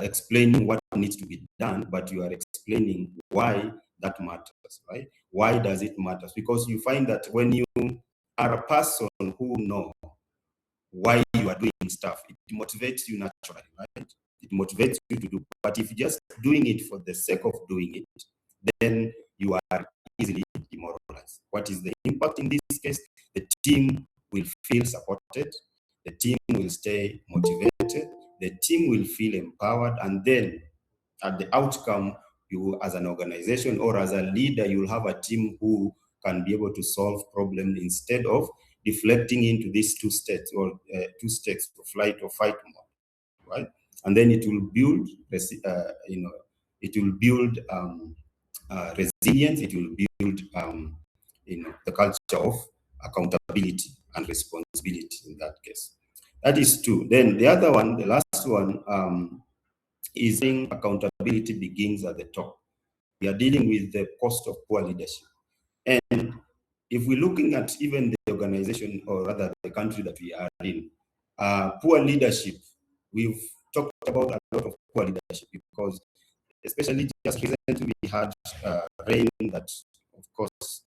explaining what needs to be done, but you are explaining why that matters, right? Why does it matter? Because you find that when you are a person who knows why you are doing stuff. It motivates you naturally, right? It motivates you to do. But if you're just doing it for the sake of doing it, then you are easily demoralized. What is the impact in this case? The team will feel supported, the team will stay motivated, the team will feel empowered, and then at the outcome, you as an organization or as a leader, you'll have a team who can be able to solve problems instead of deflecting into these two states or two states of flight or fight mode, right? And then it will build, it will build resilience. It will build, the culture of accountability and responsibility in that case. That is two. Then the other one, the last one, is saying accountability begins at the top. We are dealing with the cost of poor leadership. And if we're looking at even the organization, or rather the country that we are in, poor leadership, we've talked about a lot of poor leadership because, especially just recently, we had rain that, of course,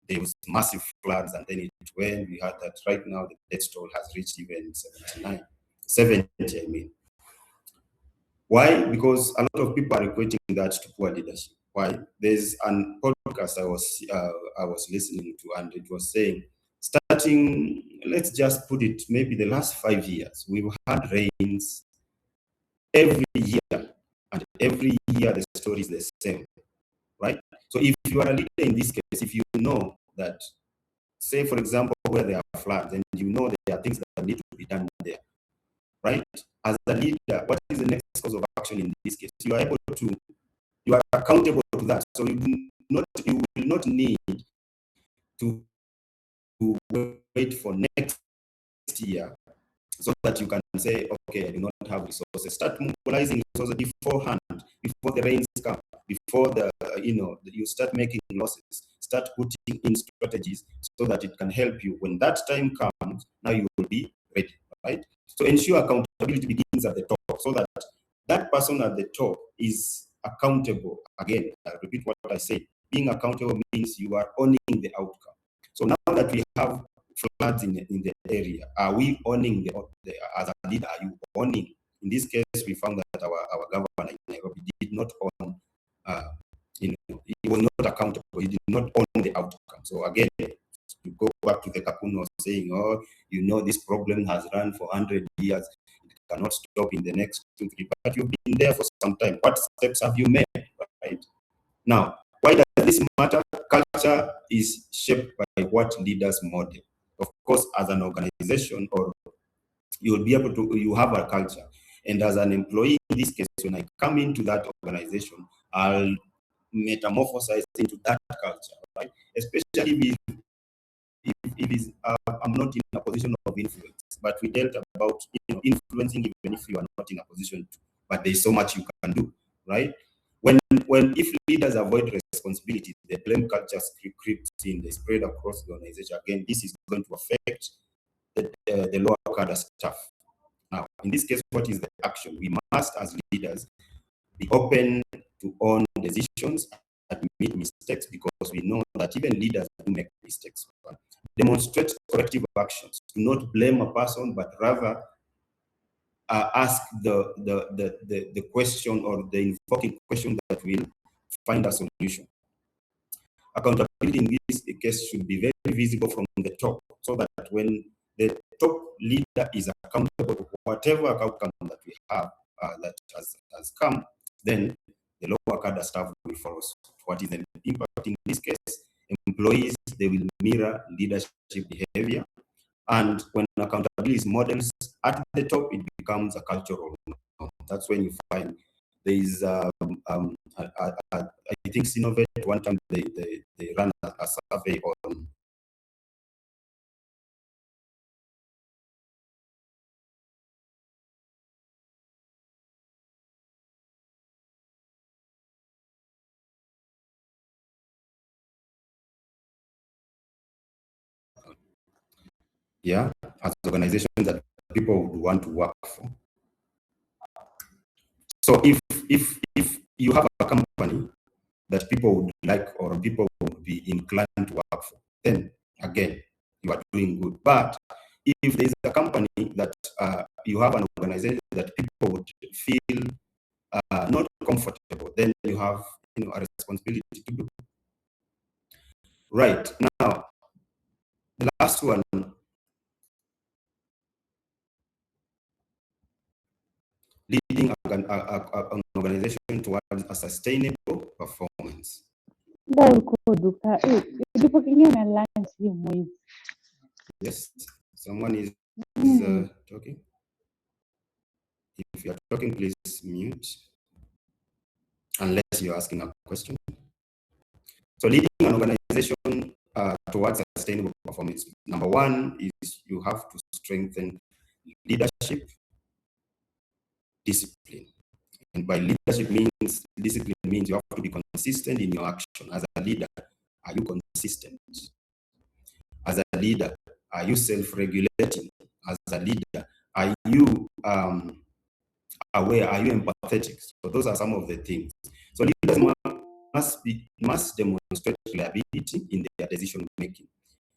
there was massive floods, and then it went. We had that right now the death toll has reached even 70, I mean. Why? Because a lot of people are equating that to poor leadership. Why? There's an podcast I was listening to, and it was saying, starting, let's just put it, maybe the last 5 years, we've had rains every year, and every year the story is the same, right? So if you are a leader in this case, if you know that, say for example, where there are floods, and you know there are things that need to be done there, right? As a leader, what is the next course of action in this case? You are able to, you are accountable to that. So you will not need to wait for next year so that you can say, okay, I do not have resources. Start mobilizing resources beforehand, before the rains come, before you start making losses. Start putting in strategies so that it can help you. When that time comes, now you will be ready, right? So ensure accountability begins at the top, so that that person at the top is accountable. Again, I repeat what I say. Being accountable means you are owning the outcome. So now that we have floods in the area, are we owning as a leader, are you owning? In this case, we found that our governor in Nairobi did not own, he was not accountable, he did not own the outcome. So again, to go back to the Kakuno saying, oh, this problem has run for 100 years, it cannot stop in the next 2, 3, but you've been there for some time. What steps have you made, right? Now, why does this matter? Culture is shaped by what leaders model. Of course, as an organization, or you'll be able to, you have a culture. And as an employee, in this case, when I come into that organization, I'll metamorphosize into that culture, right? Especially if I'm not in a position of influence, but we dealt about influencing even if you are not in a position to, but there's so much you can do, right? When if leaders avoid responsibility, the blame culture creeps in, they spread across the organization. Again, this is going to affect the lower cadre staff. Now, in this case, what is the action? We must, as leaders, be open to own decisions, admit mistakes, because we know that even leaders do make mistakes. Demonstrate corrective actions. Do not blame a person, but rather ask the question, or the invoking question that will find a solution. Accountability in this case should be very visible from the top, so that when the top leader is accountable to whatever outcome that we have that has come, then the lower cadre staff will follow. What is the impact in this case? Employees, they will mirror leadership behavior. And when accountability is modeled at the top, it becomes a cultural norm. That's when you find there is, I think Sinovate, one time they ran a survey on as organizations that people would want to work for. So if you have a company that people would like, or people would be inclined to work for, then again, you are doing good. But if there is a company that you have an organization that people would feel not comfortable, then you have a responsibility to do. Right. Now, the last one, leading an organization towards a sustainable performance. Yes, someone is talking. If you are talking, please mute, unless you're asking a question. So leading an organization towards sustainable performance, number one is you have to strengthen leadership discipline. And by leadership means, discipline means you have to be consistent in your action. As a leader, are you consistent? As a leader, are you self-regulating? As a leader, are you aware? Are you empathetic? So those are some of the things. So leaders must demonstrate reliability in their decision making.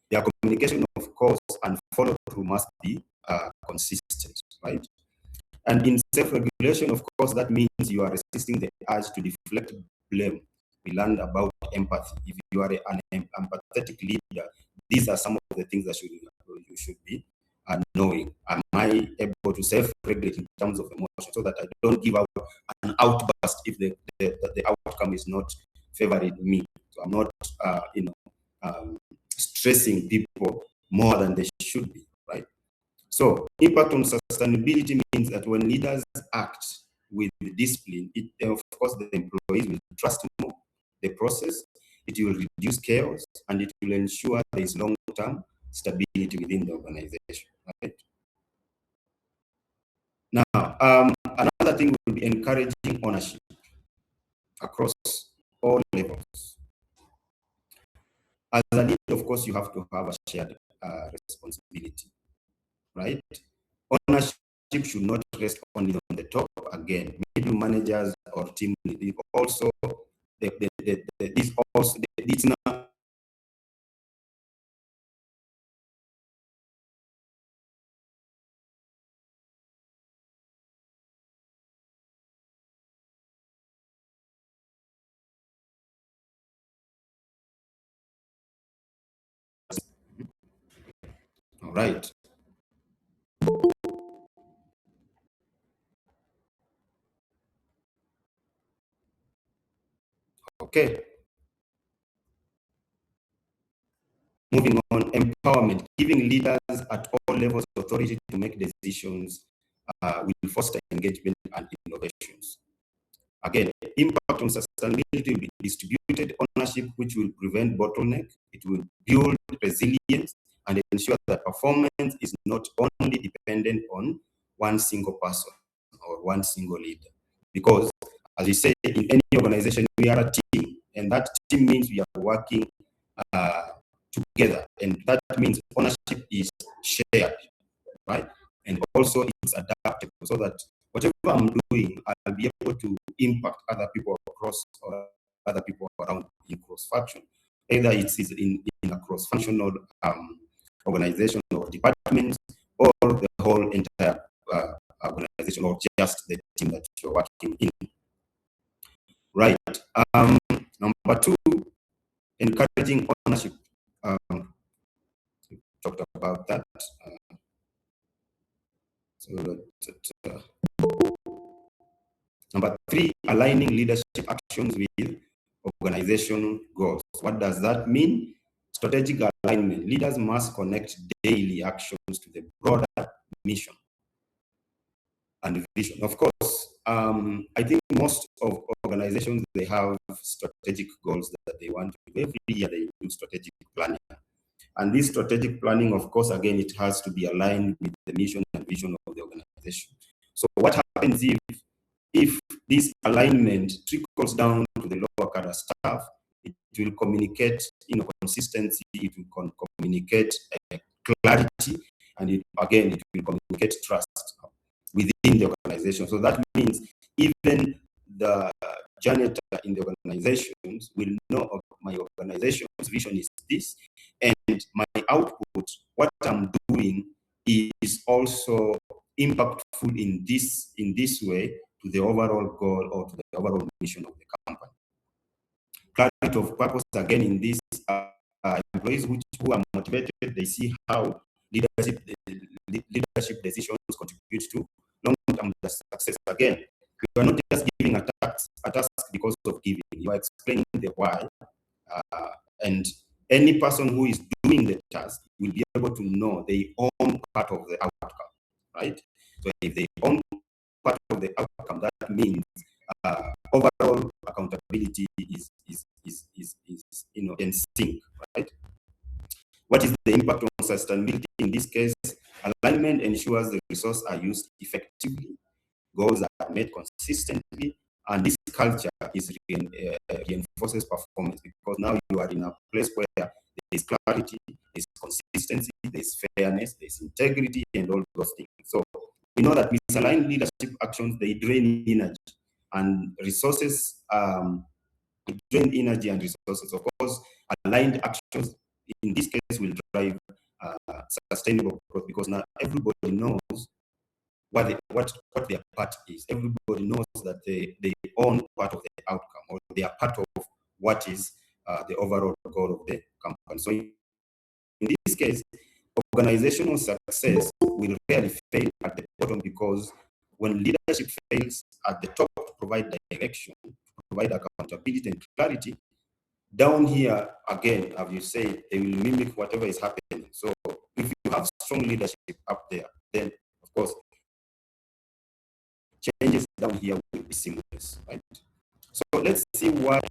Their communication, of course, and follow through must be consistent, right? And in self-regulation, of course, that means you are resisting the urge to deflect blame. We learned about empathy. If you are an empathetic leader, these are some of the things that you should be knowing. Am I able to self-regulate in terms of emotion so that I don't give out an outburst if the outcome is not favoring me? So I'm not, stressing people more than they should be, right? So impact on sustainability means that when leaders act with discipline, of course, the employees will trust more the process, it will reduce chaos, and it will ensure there is long-term stability within the organization, right? Now, another thing will be encouraging ownership across all levels. As a leader, of course, you have to have a shared responsibility, right? Ownership should not rest only on the top. Again, middle managers or team leaders also, it's not all right. Okay. Moving on, empowerment, giving leaders at all levels authority to make decisions will foster engagement and innovations. Again, impact on sustainability will be distributed ownership, which will prevent bottleneck. It will build resilience and ensure that performance is not only dependent on one single person or one single leader. Because, as we say, in any organization, we are a team, and that team means we are working together, and that means ownership is shared, right? And also it's adaptable, so that whatever I'm doing, I'll be able to impact other people across or other people around in cross-function. Either it is in a cross-functional organization or departments, or the whole entire organization, or just the team that you're working in. Right. Number two, encouraging ownership. Talked about that. Number three, aligning leadership actions with organizational goals. What does that mean? Strategic alignment. Leaders must connect daily actions to the broader mission and vision. Of course, I think most of organizations, they have strategic goals that they want to do. Every year they do strategic planning. And this strategic planning, of course, again, it has to be aligned with the mission and vision of the organization. So what happens if this alignment trickles down to the lower cadre staff, it will communicate consistency, it will communicate clarity, and it will communicate trust within the organization. So that means even the janitor in the organizations will know my organization's vision is this, and my output, what I'm doing, is also impactful in this way to the overall goal or to the overall mission of the company. Clarity of purpose, again, in this, employees who are motivated, they see how leadership decisions contribute to long-term success. Again, you are not just giving a task because of giving, you are explaining the why, and any person who is doing the task will be able to know they own part of the outcome, right? So if they own part of the outcome, that means overall accountability is in sync, right? What is the impact on sustainability in this case? Alignment ensures the resources are used effectively, goals are met consistently, and this culture reinforces performance, because now you are in a place where there is clarity, there is consistency, there is fairness, there is integrity, and all those things. So we know that misaligned leadership actions, they drain energy and resources. Drain energy and resources. Of course, aligned actions in this case will drive sustainable growth, because now everybody knows what their part is. Everybody knows that they own part of the outcome, or they are part of what is the overall goal of the company. So in this case, organizational success will rarely fail at the bottom, because when leadership fails at the top to provide direction, to provide accountability and clarity, down here, again, as you say, they will mimic whatever is happening. So if you have strong leadership up there, then of course, changes down here will be seamless, right? So let's see what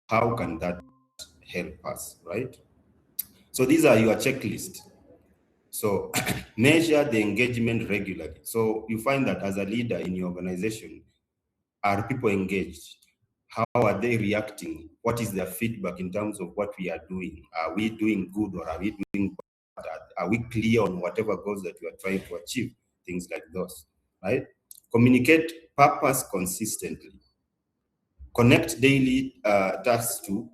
how can that help us, right? So these are your checklist. So measure the engagement regularly. So you find that as a leader in your organization, are people engaged? How are they reacting? What is their feedback in terms of what we are doing? Are we doing good or are we doing bad? Are we clear on whatever goals that we are trying to achieve? Things like those, right? Communicate purpose consistently. Connect daily tasks to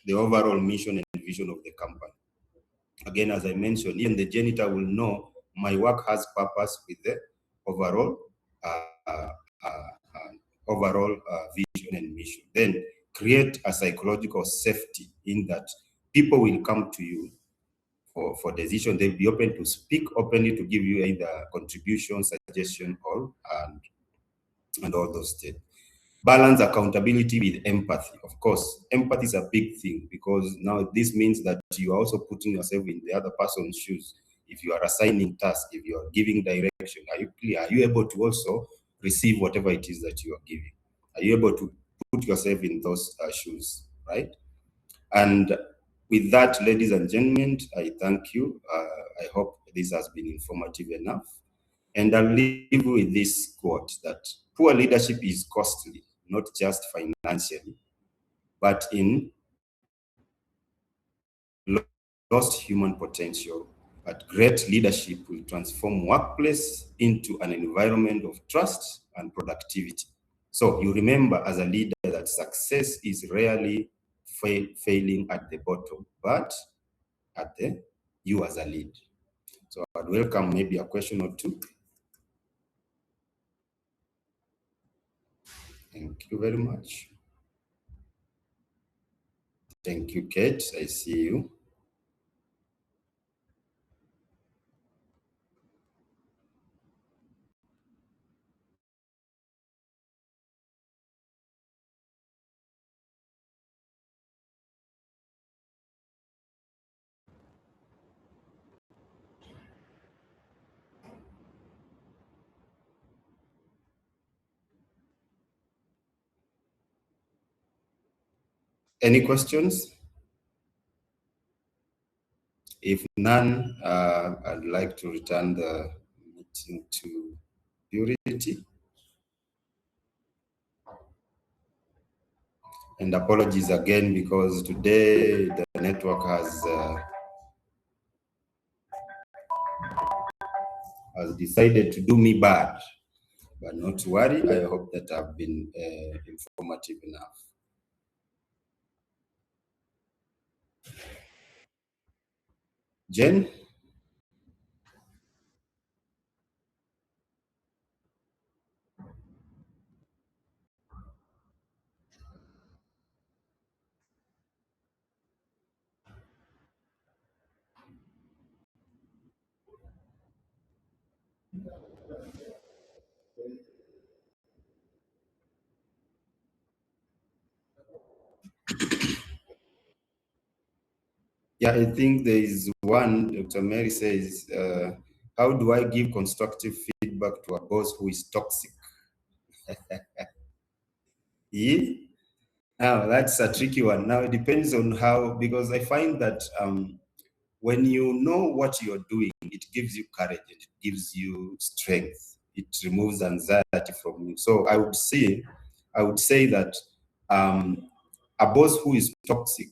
the overall mission and vision of the company. Again, as I mentioned, even the janitor will know my work has purpose with the overall vision and mission. Then create a psychological safety in that people will come to you for decision. They'll be open to speak openly to give you either contribution, suggestion, or and all those things. Balance accountability with empathy. Of course, empathy is a big thing because now this means that you are also putting yourself in the other person's shoes. If you are assigning tasks, if you are giving direction, are you clear? Are you able to also receive whatever it is that you are giving? Are you able to put yourself in those shoes, right? And with that, ladies and gentlemen, I thank you. I hope this has been informative enough. And I'll leave you with this quote that poor leadership is costly, not just financially, but in lost human potential. But great leadership will transform workplace into an environment of trust and productivity. So you remember as a leader that success is rarely failing at the bottom, but at the you as a lead. So I'd welcome maybe a question or two. Thank you very much. Thank you, Kate. I see you. Any questions? If none, I'd like to return the meeting to Purity. And apologies again because today the network has decided to do me bad. But not to worry, I hope that I've been informative enough. Jen? Yeah, I think there is one. Dr. Mary says, how do I give constructive feedback to a boss who is toxic? Yeah? Now, that's a tricky one. Now, it depends on how, because I find that when you know what you're doing, it gives you courage, it gives you strength, it removes anxiety from you. So I would say that a boss who is toxic,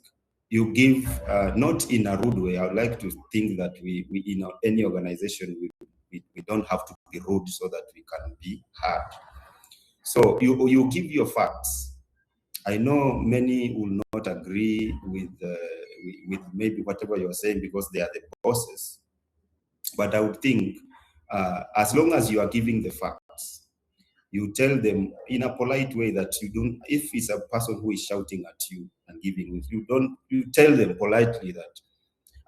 you give, not in a rude way. I would like to think that we in any organization, we don't have to be rude so that we can be hard. So you give your facts. I know many will not agree with maybe whatever you're saying because they are the bosses. But I would think as long as you are giving the facts, you tell them in a polite way that you don't, if it's a person who is shouting at you and giving, you tell them politely that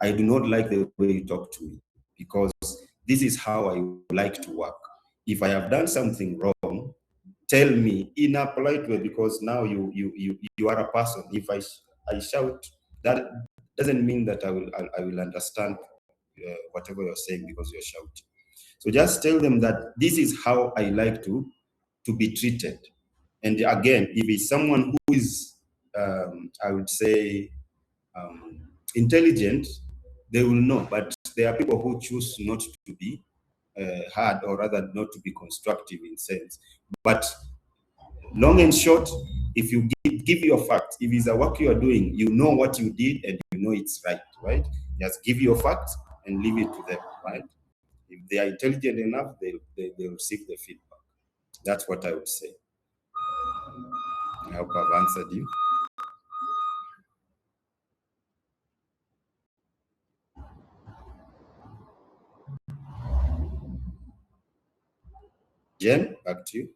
I do not like the way you talk to me because this is how I like to work. If I have done something wrong, tell me in a polite way because now you are a person. If I shout, that doesn't mean that I will understand whatever you're saying because you're shouting. So just tell them that this is how I like to be treated. And again, if it's someone who is I would say, intelligent, they will know, but there are people who choose not to be hard, or rather not to be constructive in sense. But long and short, if you give your facts, if it's a work you are doing, you know what you did and you know it's right? Just give your facts and leave it to them, right? If they are intelligent enough, they'll receive the feedback. That's what I would say. I hope I've answered you. Jen, back to you.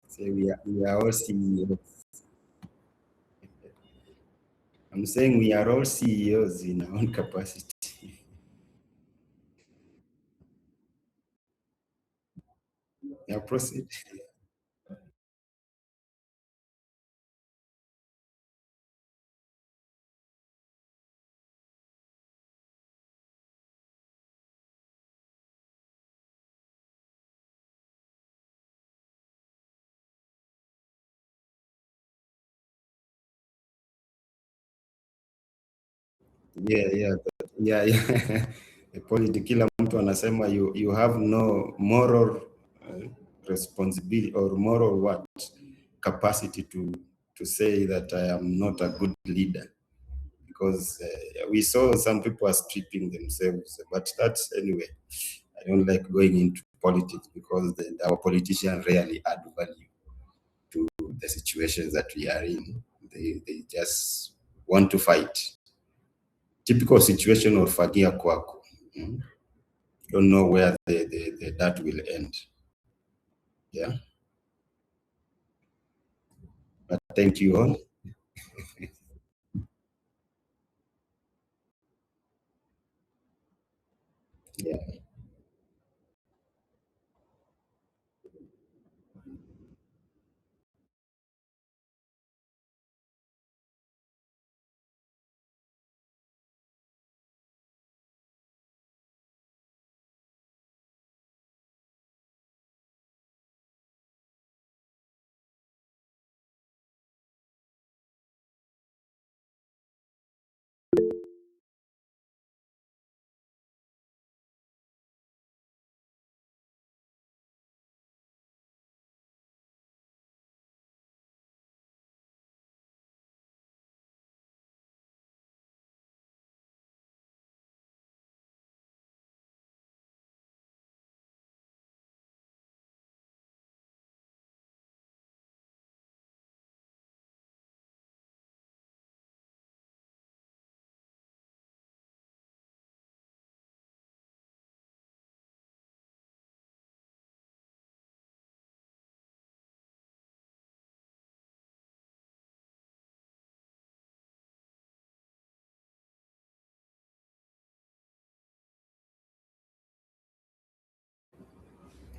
Say we are all CEOs. I'm saying we are all CEOs in our own capacity. Yeah, proceed. Yeah. The politics, kila mtu anasema you have no moral responsibility or moral what capacity to say that I am not a good leader, because we saw some people are stripping themselves, but that's anyway. I don't like going into politics because our politicians rarely add value to the situations that we are in. They just want to fight. Typical situation of fagia kwako. Don't know where that will end. Yeah. But thank you all. Yeah.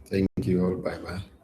Thank you all. Bye bye.